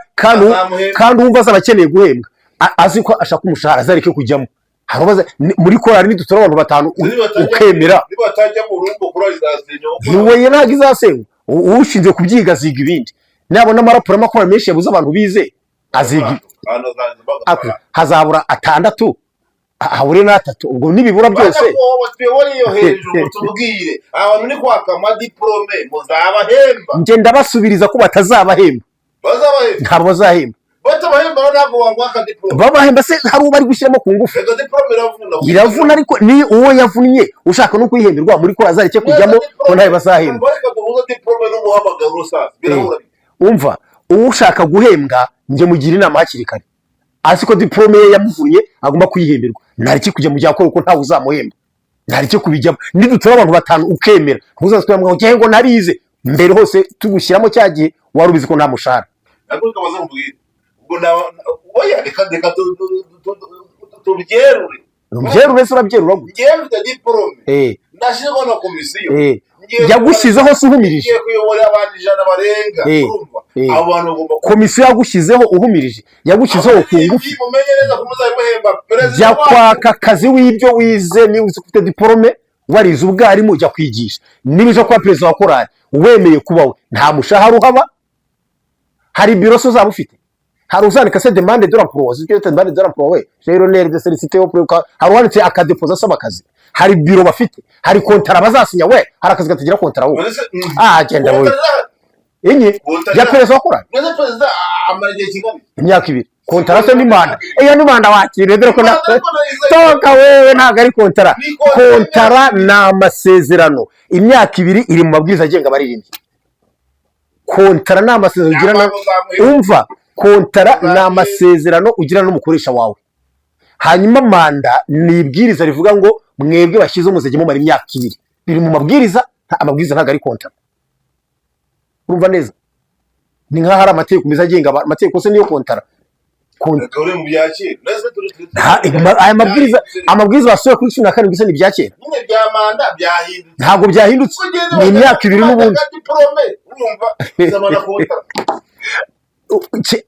kandi umva azabakeneye guhembwa azi ko ashaka umushahara azareke kujyamo harobaza muri korari nidutora abantu 5 ukemera nibatajya mu rumbo korari zasenyo niwe ntago izasenga ushinzwe kubyiga ziga ibindi nabona amaraporo amakora menshi yabuze abantu bize aziga hazabura 6 habure na 3 ubwo nibibura byose tweboriyo hejuru tubwire abantu ni kwaka ama diplome muzabahemba nge ndabasubiriza ko batazabahemba ntabwo bazahemba batabahemba ntabwo wangwaka diplome babahemba se hari uwo bari gushyiramo ku ngufu iravuna ariko ni uwo yavunnye ushaka no kuyihemberwa muri ko azareke kujyamo ko ntayo bazahemba umva ushaka guhembwa nge mugira inama hakiri kare asi ko diplome ye yamuvunnye agomba kuyihemberwa ntariki kujya mu cyakora uko ntawe uzamuhemba ntariki kubijyamo nidutora abantu 5 ukemera ntuzasubira ngo ngo narize mbere hose tugushyiramo cyagiye warubizi ko nta mushahara oya reka tubyerure se urabyerura ngo ngende diplome ndashirwa na komisiyo yagushyizeho se uhumirije ngiye kuyobora abantu 100 barenga urumva abo bantu bagomba komisiyo yagushyizeho uhumirije yagushyizeho ku ngufu jya kwaka akazi w'ibyo wize niba ufite diplome warize ubwarimu ujya kwigisha niba uje kuba perezida wa korari wemeye kubawe nta mushahara uhaba hari biro so zaba ufite hari uzandika se demande de l'emploi zikyo demande de l'emploi rero nere de solliciter au président hari wanditse akadepoza saba akazi hari biro bafite hari kontara bazasinya we hari akazi gatagira kontara wowe genda wowe enye ya perezida wa korari perezida amaragiye kingana imyaka 2 kontara se ni manda ni manda wakire dore ko toka wewe ntago ari kontara na amasezerano imyaka 2 iri mu mabwiriza agenga abaririmbyi kontara na amasezerano ugirana umva kontara na amasezerano ugirana n'umukoresha wawe hanyuma manda ni ibwiriza rivuga ngo mwebwe bashyize umuzege mumara imyaka 2 biri mu mabwiriza. Amabwiriza ntabwo ari kontara, urumva neza? Ni nkaho hari amategeko meza agenga amategeko se niyo kontara. Aya amabwiriza basohoye kuri 17 gisa ni bya kera, ntabwo byahindutse, ni imyaka 2 n'ubundi.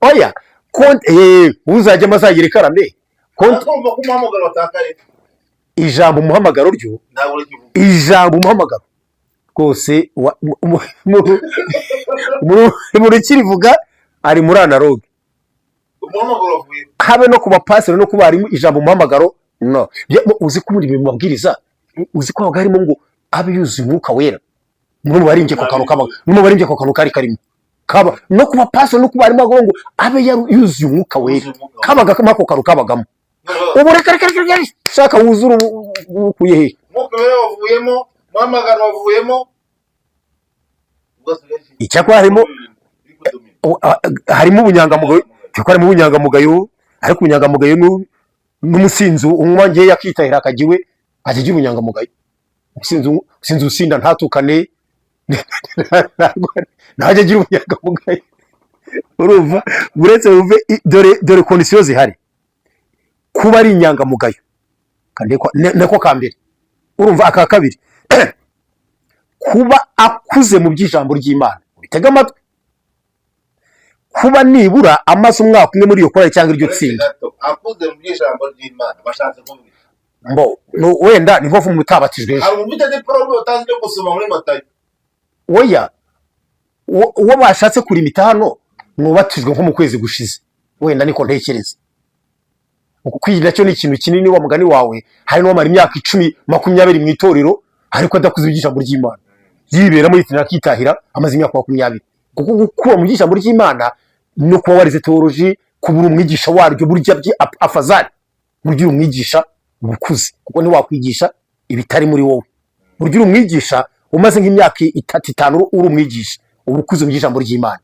Oya uzajya amazagire ikarame ijambo umuhamagaro ryo, ijambo umuhamagaro rwose mu rukirivuga ari muri analogue, habe no ku bapasiteri no ku barimu. Ijambo umuhamagaro no uzi ko muri ibi mabwiriza, uzi ko harimo ngo abe yuzuye umwuka wera. Muri barimbye ko kantu kari karimo kaba no ku bapasiteri no ku barimu ngo abe yuzuye umwuka wera, kabaga ko kantu kabagamo. Ubu reka shaka wuzura ukuye he umwuka wera wavuyemo, umuhamagaro wavuyemo. Icyakora harimo ubunyangamugayo, cyakora harimo ubunyangamugayo, ariko ubunyangamugayo n'umusinzi unywa ngeya akitahira akagiwe agiye ubunyangamugayo. Umusinzi usinda ntatukane najya agira ubunyangamugayo. Urumva uretse uve dore kondisiyo zihari kuba ari inyangamugayo nako kambere. Urumva aka kabiri kuba akuze mu by'ijambo ry'Imana, bitega amatwi. Kuba nibura amaze umwaka umwe muri iyo korali cyangwa iryo tsinda. Akuze mu by'ijambo ry'Imana bashatse kuvuga mbo wenda ni nko mutabatijwe. Hari umufite diplome utazi no gusoma muri Matayo. Oya uwo bashatse kurimita hano mubatijwe nko mu kwezi gushize, wenda niko ntekereza. Kwigira cyo ni ikintu kinini. Wa mugani wawe hari no mara imyaka 10 20 mu itorero ariko adakuze iby'ijambo ry'Imana, yibera muri itinira kitahira amaze imyaka 20. Kuko gukura mu by'ijambo ry'Imana no kuba warize theology, kubura umwigisha waryo burya afazari burya umwigisha bukuze, kuko ni wakwigisha ibitari muri wowe. Burya umwigisha umaze nk'imyaka 3-5 uri umwigisha ubukuze mu by'ijambo ry'Imana.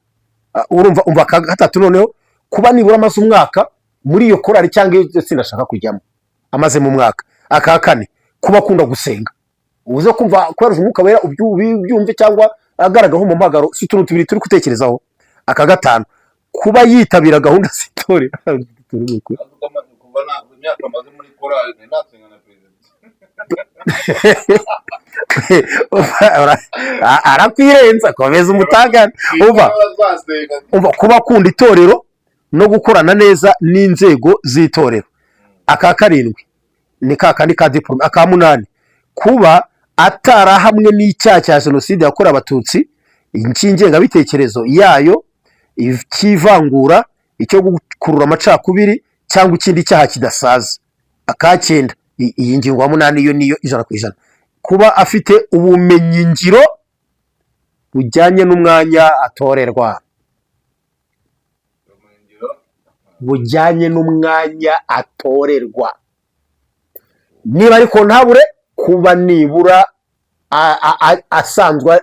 Urumva gatatu noneho kuba nibura amaze umwaka muri iyo korali cyangwa iyo sinashaka kujyamo amaze mu mwaka. Aka kane kuba akunda gusenga, uze kumva kwereza umwuka wera ubyumve cyangwa agaragaho mu magaro. Si tuntu tubiri turi gutekerezaho. Aka gatanu kuba yitabira gahunda zitore. Arakwirenza komeza umutagana. Umva kuba akunda itorero no gukorana neza n'inzego z'itorero. Aka karindwi ni kakandi ka diplome. Aka munani kuba atarahamwe n'icyaha cya jenoside yakorewe abatutsi, inshingengabitekerezo yayo, ikivangura, icyo gukurura amacakubiri cyangwa ikindi cyaha kidasaza. Aka 9 iyi ngingo ya 8 yo niyo 100%. Kuba afite ubumenyi ngiro bujyanye n'umwanya atorerwa, bujyanye n'umwanya atorerwa. Niba ariko ntabure kuba nibura asanzwe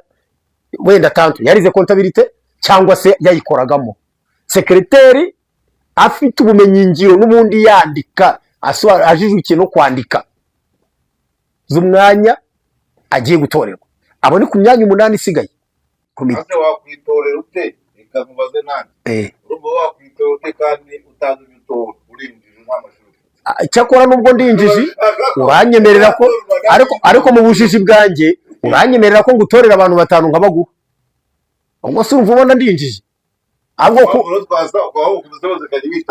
wenda tantu yarize kontabilite cyangwa se yayikoragamo. Sekreteri afite ubumenyi ngiro n'ubundi yandika ajijukiye no kwandika z'umwanya agiye gutorerwa. Abo ni ku myanya 8 isigaye. Komite wakwitorera ute ikamubaze nani? Urumva wakwitorera ute kandi utazi ibitora urinjije nk'amashuri. Cyakora nubwo ndinjiji uranyemerera ko ariko mu bujiji bwanjye uranyemerera ko ngutorera abantu 5 nkabaguha. Ubwo se urumva ubona ndinjiji?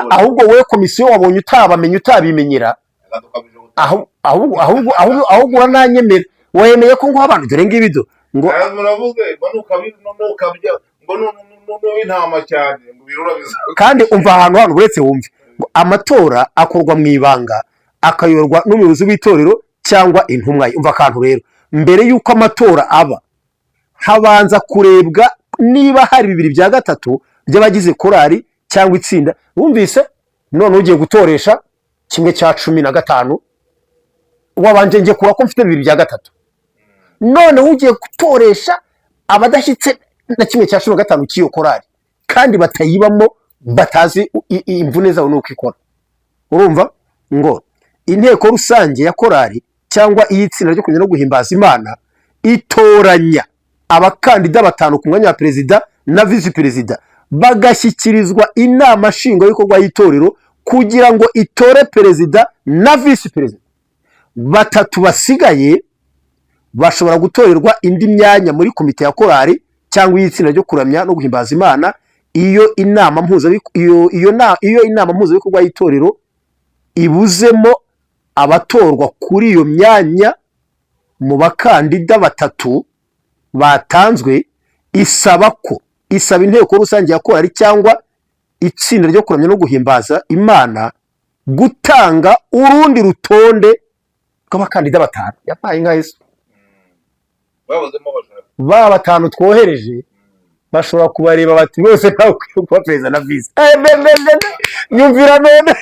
Ahubwo we komisiyo wabonye utabamenye utabimenyera, ahubwo urananyemera. Wemeye ko nguha abantu dore ngibido ngo muravuze ngo n'intama cyane ngo birura biza. Kandi umva ahantu uretse wumve amatora akorwa mu ibanga akayorwa n'umuyobozi w'itorero cyangwa intumwa ye. Umva akantu rero, mbere yuko amatora aba habanza kurebwa niba hari 2/3 by'abagize korali cyangwa itsinda. Wumvise none ugiye gutoresha 1/15 wabanje ngiye kura ko mfite 2/3. None ugiye gutoresha abadashyitse na 1/15 cy'iyo korali kandi batayibamo batazi imvune zawo nuko ikora. Urumva ngo inteko rusange ya korali cyangwa iy'itsinda ryo kuramya no guhimbaza Imana itoranya abakandida 5 ku mwanya wa perezida na visi perezida bagashyikirizwa inama nshingwabikorwa y'itorero kugira ngo itore perezida na visi perezida. 3 basigaye bashobora gutorerwa indi myanya muri komite ya korali cyangwa iy'itsinda ryo kuramya no guhimbaza Imana iyo inama mpuzabikorwa y'itorero ibuzemo abatorwa kuri iyo myanya. Mu bakandida 3 batanzwe isaba inteko rusange ya korali cyangwa itsinda ryo kuramya no guhimbaza Imana gutanga urundi rutonde rw'abakandida 5. Yapaye inka Yesu ba 5 twohereje bashobora kubareba bati bose ntawe kuba perezida na visi. Nyumvira none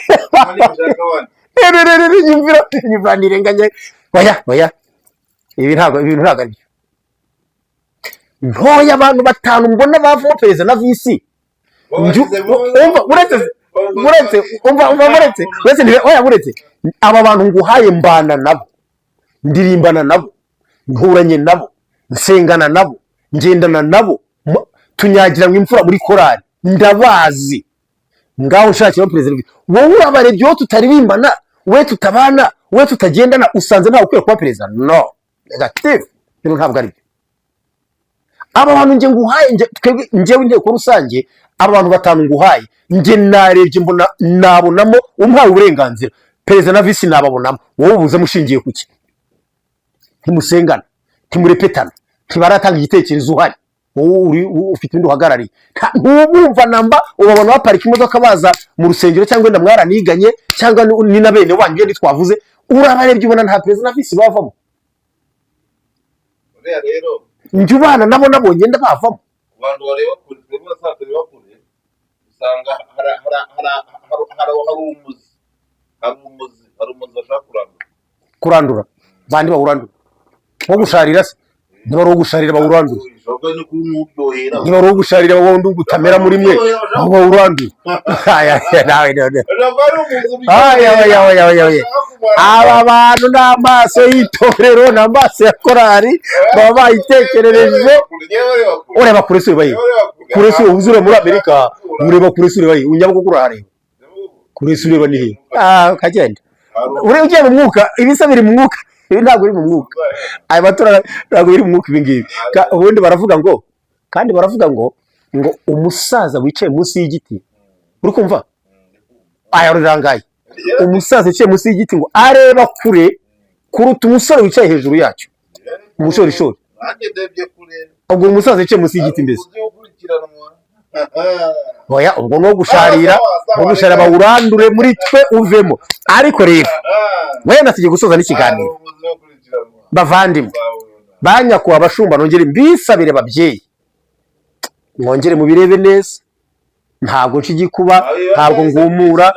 nyumvira nirenganye. Oya ibi ntabwo ari ntoya. Abantu 5 mbona bavamo perezida na visi. Uretse aba bantu nguhaye mbana nabo, ndirimbana nabo, nturanye nabo, nsengana nabo, ngendana nabo, tunyagira imfura muri korali, ndabazi. Ngaho ushakira perezida. Wowe urabarebye wowe tutaririmbana, we tutabana, we tutagendana, usanze ntawe ukwiye kuba perezida? No, negative. Bino ntabwo ari. Aba bantu nge nguhaye ngewe inteko rusange, aba bantu 5 nguhaye nge narebye mbona nabonamo umpaye uburenganzira perezida na visi nababonamo. Wowe ubuze mushingiye kuki? Ntimusengana, ntimurepetana, ntibaratanga igitekerezo uhari. Wowe ufite ibindi uhagarariye. Ntubumva namba ubabona baparika imodoka baza mu rusengero cyangwa wenda mwaraniganye cyangwa ni na bene wanyu ndi twavuze. Urabarebye ubona nta perezida na visi bavamo. Rero njye ubana nabo nabonye ndabavamo. Abantu bareba kuri twebwe asatse bakure usanga hari umuzi bashaka kurandura bandi bawurandura wo gusharira se ntibaro gusharira bawurandura ntibaro gusharira bawundi gutamera muri mwe bawurandura. Aba bantu n'amaso y'itorero n'amaso ya korali baba bayitekerereje. Ureba kure se bayi kure se uzure muri Amerika, ureba kure se bayi unyabwo kurahare kure se ureba nihe kagenda uri ugiye mu mwuka. Ibisa biri mu mwuka, ibi ntabwo biri mu mwuka. Aya matora ntabwo biri mu mwuka. Ibi ngibi ubundi baravuga ngo umusaza wicaye munsi y'igiti, uri kumva aya rurangaye, umusaza wicaye munsi y'igiti ngo areba kure kuruta umusore wicaye hejuru yacyo. Umushorishori ubwo umusaza wicaye munsi y'igiti mbese. Oya ubwo no gusharira bawurandure muri twe uvemo. Ariko rero wenda tugiye gusoza n'ikiganiro. Bavandimwe banyakuba abashumba, nongere mbisabire babyeyi, mwongere mubirebe neza. Ntabwo nshigikuba, ntabwo ngumura.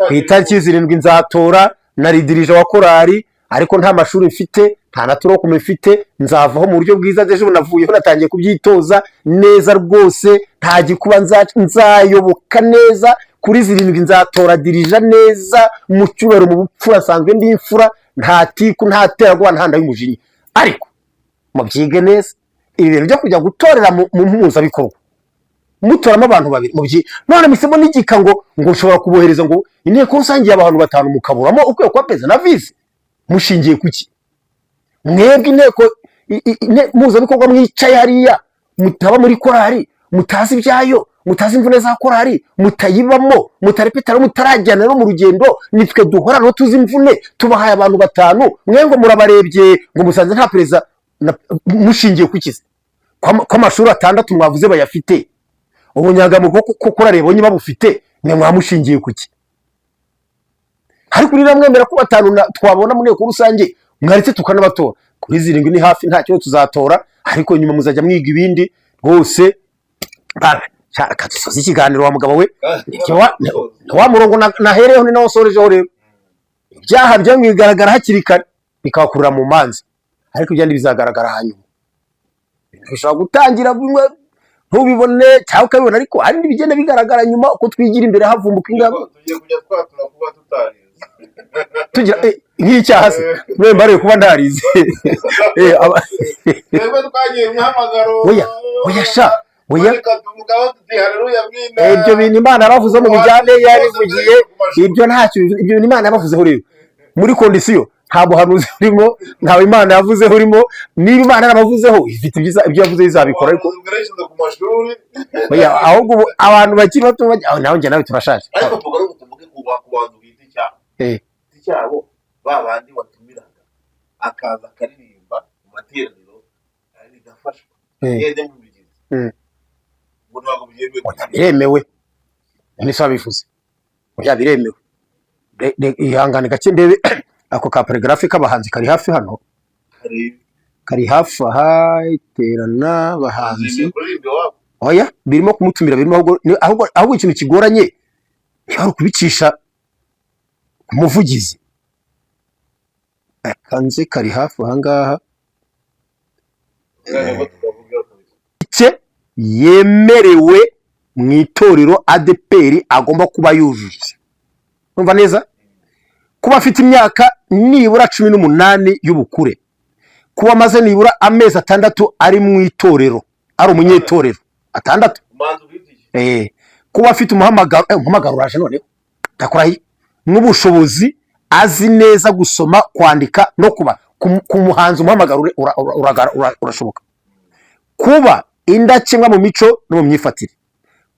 Ku itariki 7 nzatora na lidirije wa korali, ariko nta mashuri mfite, nta naturo kumefite. Nzavaho mu buryo bwiza. Deje navuyeho natangiye kubyitoza neza rwose. Nta gikuba nzayoboka neza. Kuri 7 nzatora dirija neza mu cyubero mu bupfura sanzwe ndi imfura. Nta tiku nta teragwa ntanda y'umujinya. Ariko mubyige neza ibintu byo kujya gutorera mu mpuzabikorwa mutoramo abantu 2 mubyi. None misemo n'igika ngo ushobora kubohereza ngo inteko rusange y'abantu 5 mukaburamo ukwiye kwa perezida na visi. Mushingiye kuki? Mwebwe inteko mpuzabikorwa mwicaye hariya mutaba muri korali, mutazi ibyayo, mutazi imvune za korali, mutayibamo, mutarepetara, mutarajyana no mu rugendo. Nitwe duhora no tuzi imvune. Tubahaye abantu 5 mwe ngo murabarebye ngo musanze nta perezida. Mushingiye kuki? Kwa amashuri 6 mwavuze bayafite, ubunyangamugo ko korareba onye babufite, mwe mwamushingiye kuki? Hari kuri namwemera ko 5 twabona mu nteko rusange mwaretse tukanabatora. Kuri 7 ni hafi nta cyo tuzatora, ariko nyuma muzajya mwiga ibindi rwose. Shaka tusoza ikiganiro wa mugabo we. Wa murongo nahereho ni nawo sorejeho rero. Ibyaha byo mwigaragara hakiri kare bikabakurira mu manzi, ariko byandi bizagaragara hanyuma. Bishobora gutangira bimwe ntubibone cyangwa ukabibona, ariko hari n'ibigenda bigaragara nyuma uko twigira imbere havumbuka ingabo. Tugiye kujya twatura kuba tutarize. Tugira nk'icyaha se mwe mbariye kuba ndarize twebwe twagiye umuhamagaro oya sha oya umugabo tuti haleluya mwina ibyo bintu Imana yabavuze mu bijyane yabivugiye ibyo ntacyo ibyo bintu Imana yabavuzeho rero muri kondisiyo nta buhanuzi urimo ntawe Imana yavuzeho urimo niba Imana yarabavuzeho ifite ibyo yavuze izabikora ariko ku mashuri oya ahubwo abantu bakiri bato nawe njye nawe turashaje ariko tuvuge ku bantu bita icyabo babandi watumiraga akaza akaririmba mu materaniro bigafashwa yende mu bigizi ngo ntabwo biremewe nise babivuze oya biremewe ihangane gake ndebe ako ka paragraphe k'abahanzi kari hafi hano kari hafi aha iterana abahanzi oya birimo kumutumira birimo ahubwo ikintu kigoranye ari ukubicisha umuvugizi akanze kari hafi ahangaha yemerewe mu itorero ADPR agomba kuba yujuje umva neza kuba afite imyaka nibura 18 y'ubukure kuba amaze nibura amezi 6 ari mu itorero ari umunyetorero 6 kuba afite umuhamagaro uraje none ndakurahi n'ubushobozi azi neza gusoma kwandika no kuba ku muhanzi umuhamagaro urashoboka kuba indakemwa mu mico no mu myifatire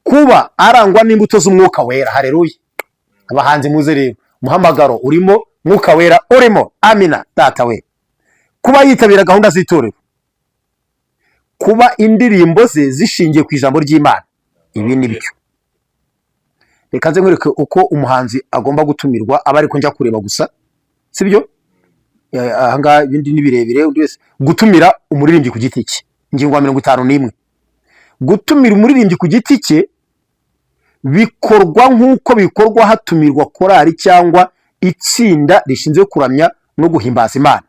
kuba arangwa n'imbuto z'umwuka wera haleluya abahanzi muze rero umuhamagaro urimo mwuka wera urimo amina data we kuba yitabira gahunda z'itorero kuba indirimbo ze zishingiye ku ijambo ry'Imana ibi ni byo reka nze nkwereke uko umuhanzi agomba gutumirwa aba ariko njya kureba gusa sibyo ahanga ibindi ni birebire undi wese gutumira umuririmbyi ku giti cye ingingo ya 51 gutumira umuririmbyi ku giti cye bikorwa nk'uko bikorwa hatumirwa korali cyangwa itsinda rishinzwe kuramya no guhimbaza Imana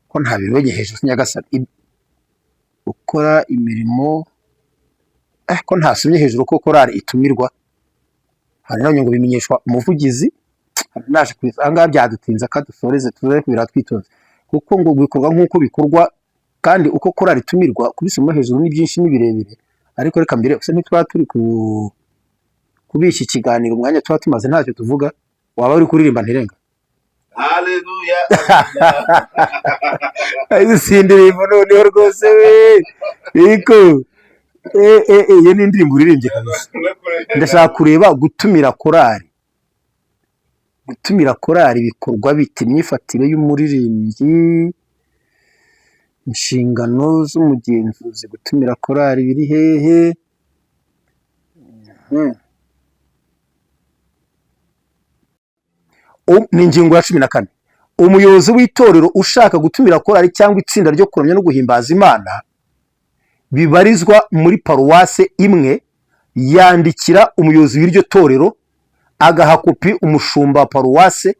ko nta bironye hejuru Nyagasani ukora imirimo ko ntasomye hejuru ko korali itumirwa hari nayo ngo bimenyeshwa umuvugizi naje kwisanga byadutinza kadusoreze tuze kubira twitonze kuko ngo bikorwa nk'uko bikorwa kandi uko korali itumirwa kubisoma hejuru ni byinshi ni birebire ariko reka mbere use ntitwa turi kubisha ikiganiro umwanya twa tumaze ntacyo tuvuga waba uri kuririmba ntirenga haleluya sindirimbo noneho rwose we iko iyo ni indirimbo uririmbye kabisa ndashaka kureba gutumira korali bikorwa bite imyifatire y'umuririmbyi inshingano z'umugenzuzi gutumira korali biri hehe ni ingingo ya 14 umuyobozi w'itorero ushaka gutumira korali cyangwa itsinda ryo kuramya no guhimbaza Imana bibarizwa muri paruwase imwe yandikira umuyobozi w'iryo torero agaha kopi umushumba wa paruwase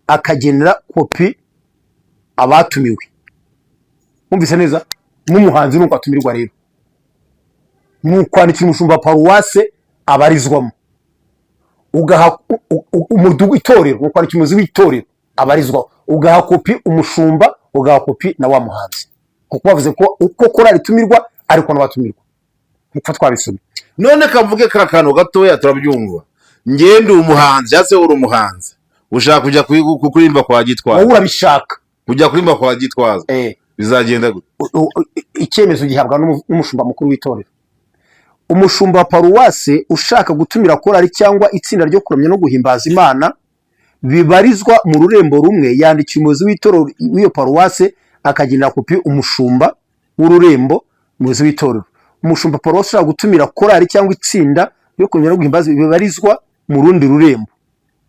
akagenera kopi abatumiwe umvise neza n'umuhanzi nuko atumirwa rero nukwandikira umushumba wa paruwase abarizwamo ugaha umudugu itorero nukwandikira umuyobozi w'itorero abarizwa ugaha kopi umushumba ugaha kopi na wa muhanzi kuko bavuze ko uko korali tumirwa ariko n'abatumirwa niko twabisomye none kavuge karakantu gatoya turabyumva ngende umuhanzi yase uri umuhanzi ushaka kujya kurimba kwa Gitwaza wowe urabishaka kujya kurimba kwa Gitwaza bizagenda gute icyemezo gihabwa n'umushumba mukuru w'itorero umushumba wa paruwase ushaka gutumira korali cyangwa itsinda ryo kuramya no guhimbaza Imana bibarizwa mu rurembo rumwe yandikiye umuyobozi w'itorero w'iyo paruwase akagenera kopi umushumba w'ururembo umuyobozi w'itorero umushumba paruwase ushaka gutumira korali cyangwa itsinda ryo kuramya no guhimbaza bibarizwa mu rundi rurembo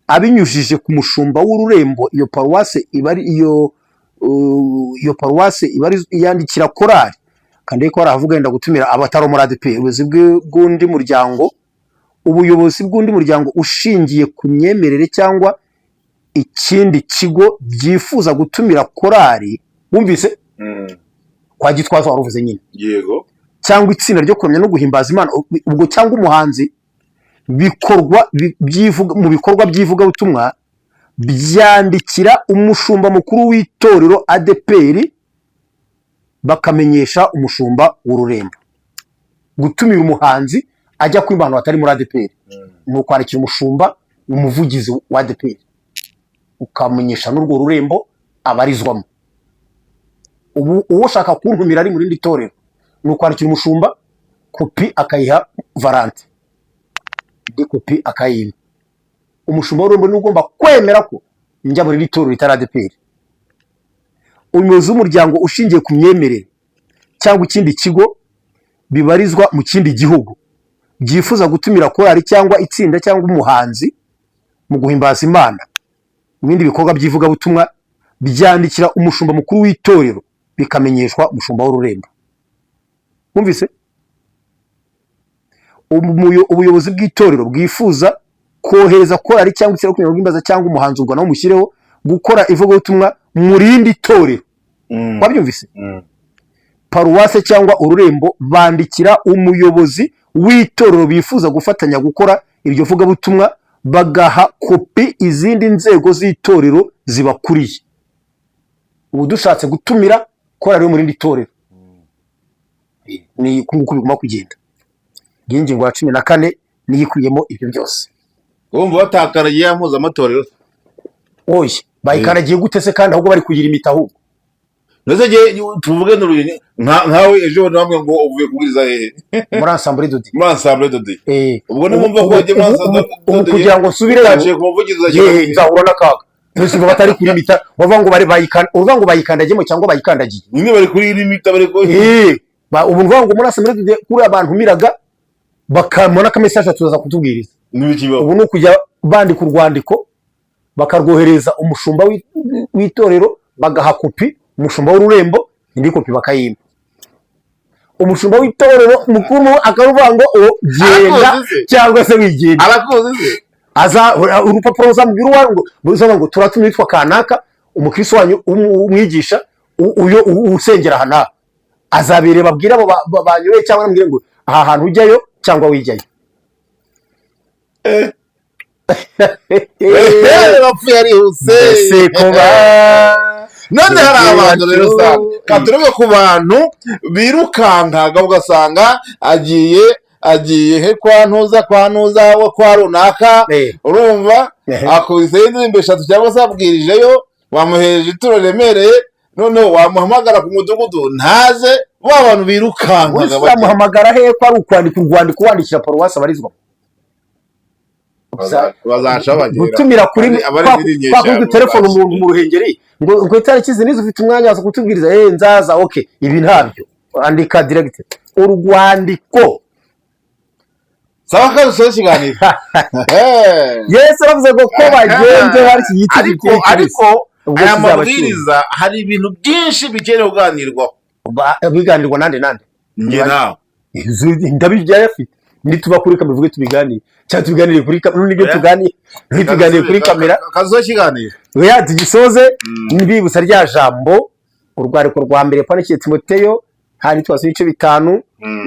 abinyujije ku mushumba w'ururembo iyo paruwase yandikira korali kandi ko aravuga yenda gutumira abataro muri ADPR ubuyobozi bw'undi muryango ushingiye ku myemerere cyangwa ikindi kigo byifuza gutumira korali wumvise kwa Gitwaza waruvuze nyine yego cyangwa itsinda ryo kuramya no guhimbaza Imana ubwo cyangwa umuhanzi mu bikorwa by'ivugabutumwa byandikira umushumba mukuru w'itorero ADEPR bakamenyesha umushumba w'ururembo. Gutumira umuhanzi ajya kwimba ahantu hatari muri ADEPR ni ukwandikira umushumba umuvugizi wa ADEPR ukamenyesha n'urwo rurembo abarizwamo. Ubu uwo ushaka kuntumira ari mu rindi torero ni ukwandikira umushumba, kopi akayiha Valante, indi kopi akayimba. Umushumba w'ururembo ni ugomba kwemera ko njya muri iri torero ritari ADEPR. Umuyobozi w'umuryango ushingiye ku myemerere cyangwa ikindi kigo bibarizwa mu kindi gihugu byifuza gutumira korali cyangwa itsinda cyangwa umuhanzi mu guhimbaza Imana mu bindi bikorwa by'ivugabutumwa byandikira umushumba mukuru w'itorero bikamenyeshwa umushumba w'ururembo. Mwumvise? Ubuyobozi bw'itorero bwifuza kohereza korali cyangwa itsinda kugira guhimbaza cyangwa umuhanzi ubwo nawo mushyireho gukora ivugabutumwa mu rindi torero. Wabyumvise? Paruwase cyangwa ururembo bandikira umuyobozi w'itorero bifuza gufatanya gukora iryo vugabutumwa bagaha kopi izindi nzego z'itorero zibakuriye. Ubu dushatse gutumira korali yo mu rindi torero ni uko bigomba kugenda. Ingingo ya 14 niyikuyemo ibyo byose. Urumva batakaragiye mpuzamatorero? Oya, bayikaragiye gute se kandi ahubwo bari kugira imita ahubwo? Nose tuvuge n'urugero nkawe ejo namwe ngo uvuye kubwiriza hehe? Muri Ensemble de Dieu. Muri Ensemble de Dieu. Ubwo ni mwumva ko wagiye muri Ensemble de Dieu kugira ngo nsubire yaje kumuvugiza cyane. Nzahura n'akaga. Nose batari kuri imita bavuga ngo bari bayikandagiyemo cyangwa bayikandagiye. Nyine bari kuri imita bari ko ubu mvuga ngo muri Ensemble de Dieu kuri abantu miraga bakamona ka message tuzaza kutubwiriza. Ubu no kujya bandika urwandiko bakarwohereza umushumba w'itorero bagaha kopi umushumba w'ururembo indi kopi bakayimba. Umushumba w'itorero mukuru akaruvuga ngo genda cyangwa se wigenda. Arakoze se aza urupapuro zamubwira ngo turatumye yitwa kanaka umukristo wanyu umwigisha uyo usengera hana azabere babwira abo banyoye cyangwa namubwire ngo aha hantu ujyayo cyangwa wijyayo. Bapfuye ari huse none hari abantu rero katuruke ku bantu birukankaga ugasanga agiye he kwa ntuza wo kwa runaka urumva akubise indirimbo 3 cyangwa se abwirijeyo wamuhereje ituro remereye none wamuhamagara ku mudugudu ntaze ba bantu birukankaga bamuhamagara he kwa ukwandika urwandiko wandikira paruwasi abarizwa gutumira kuri kwa telefone umuntu mu ruhengeri ngo itariki zinizo ufite umwanya wazo kutubwiriza nzaza okay ibi ntabyo andika direct urwandiko sawa kazo kiganiro yes bavuze ngo ko bagenze hari iki ariko aya mabwiriza hari ibintu byinshi bikenewe kuganirwaho biganirwa nande nge nawe ndabijya yafite nituba kuri kamera vuge tubiganire cyangwa tubiganire kuri kamera n'ibyo tuganire kuri kamera kazo kiganiro oya tugisoze nibibutsa rya jambo urwariko rwa mbere Paul Timoteyo hari twase ibice 5 no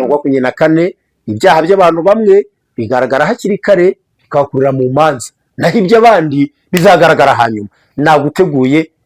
24 ibyaha by'abantu bamwe bigaragara hakiri kare bikakurira mu manza naho iby'abandi bizagaragara hanyuma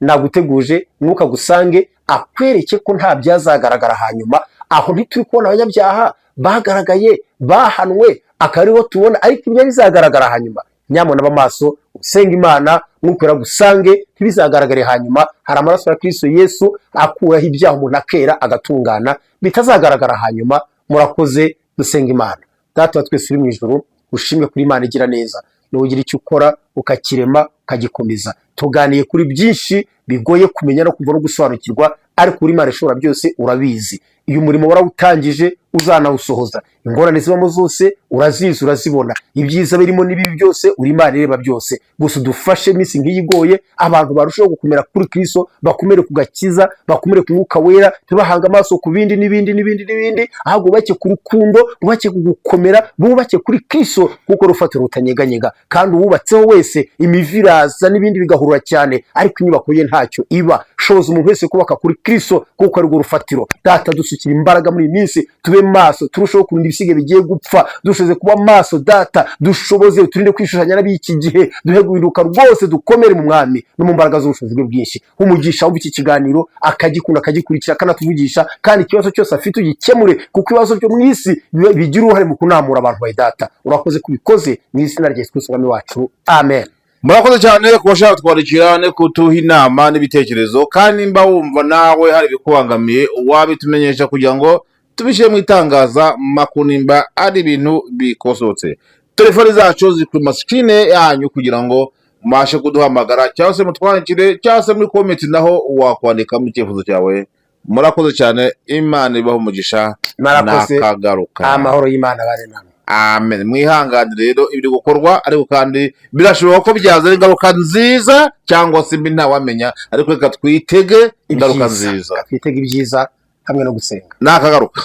naguteguje nuka gusange akwereke ko nta byazagaragara hanyuma aho ntituri kubona abanyabyaha bagaragaye bahanwe akariho tubona ariko ibyo bizagaragara hanyuma nyamona bamaso usenga Imana nukwera gusange ntibizagaragare hanyuma hari amaraso ya Kristo Yesu akuraho ibyaha umuntu akera agatungana bitazagaragara hanyuma. Murakoze dusenga Imana. Data twese uri mu ijuru ushimwe kuri Imana igira neza nugira icyo ukora ukakirema ukagikomeza. Tuganiye kuri byinshi bigoye kumenya no kumva no gusobanukirwa ariko kuri Imana ishobora byose urabizi. Iyo umurimo warawutangije uzanawusohoza ingorane zibamo zose urazizi urazibona ibyiza birimo n'ibibi byose uri Imana ireba byose. Gusa dufashe iminsi ngiyigoye abantu barushaho gukomera kuri Kristo bakomere kugakiza bakomere ku Mwuka Wera tubahanga amaso ku bindi n'ibindi ahubwo bake ku rukundo bubake kugukomera bubake kuri Kristo kuko rufatiro rutanyeganyega kandi uwubatseho wese imiviraza n'ibindi bigahurura cyane ariko inyubako ye ntacyo iba. Shoza umuntu wese kubaka kuri Kristo kuko ari rwo rufatiro. Data kudusukira imbaraga muri iyi minsi, tube maso, turusheho kurinda ibisiga bigiye gupfa, dushoboze kuba maso data, dushoboze turinde kwishushanya n'ab'iki gihe, duhe guhinduka rwose, dukomere mu mwami no mu mbaraga z'ubushobozi bwe bwinshi. Umugisha wumva iki kiganiro akagikunda, akagikurikira, akanatuvugisha, kandi ikibazo cyose afite ugikemure, kuko ibibazo byo mu isi bigira uruhare mu kunamura abantu bawe data. Urakoze kubikoze mu izina rya Yesu Kristo umwami wacu, amen. Murakoze cyane ku bashaka twandikira no kutuha inama n'ibitekerezo, kandi nimba wumva nawe hari ibikubangamiye wabitumenyesha kugira ngo tubishyire mu itangaza makuru nimba ari ibintu bikosotse. Telefoni zacu ziri ku masikine yanyu kugira ngo mubashe kuduhamagara, cyangwa se mutwandikire, cyangwa se muri komenti naho wakwandika mu cyifuzo cyawe. Murakoze cyane, Imana ibahe umugisha nakagaruka. Amahoro y'Imana bane namwe. Amen. Mwihangane rero ibiri gukorwa, ariko kandi birashoboka ko byazana ingaruka nziza cyangwa se mbi ntawamenya, ariko reka twitege ingaruka nziza. Twitege ibyiza hamwe no gusenga. Nakagaruka.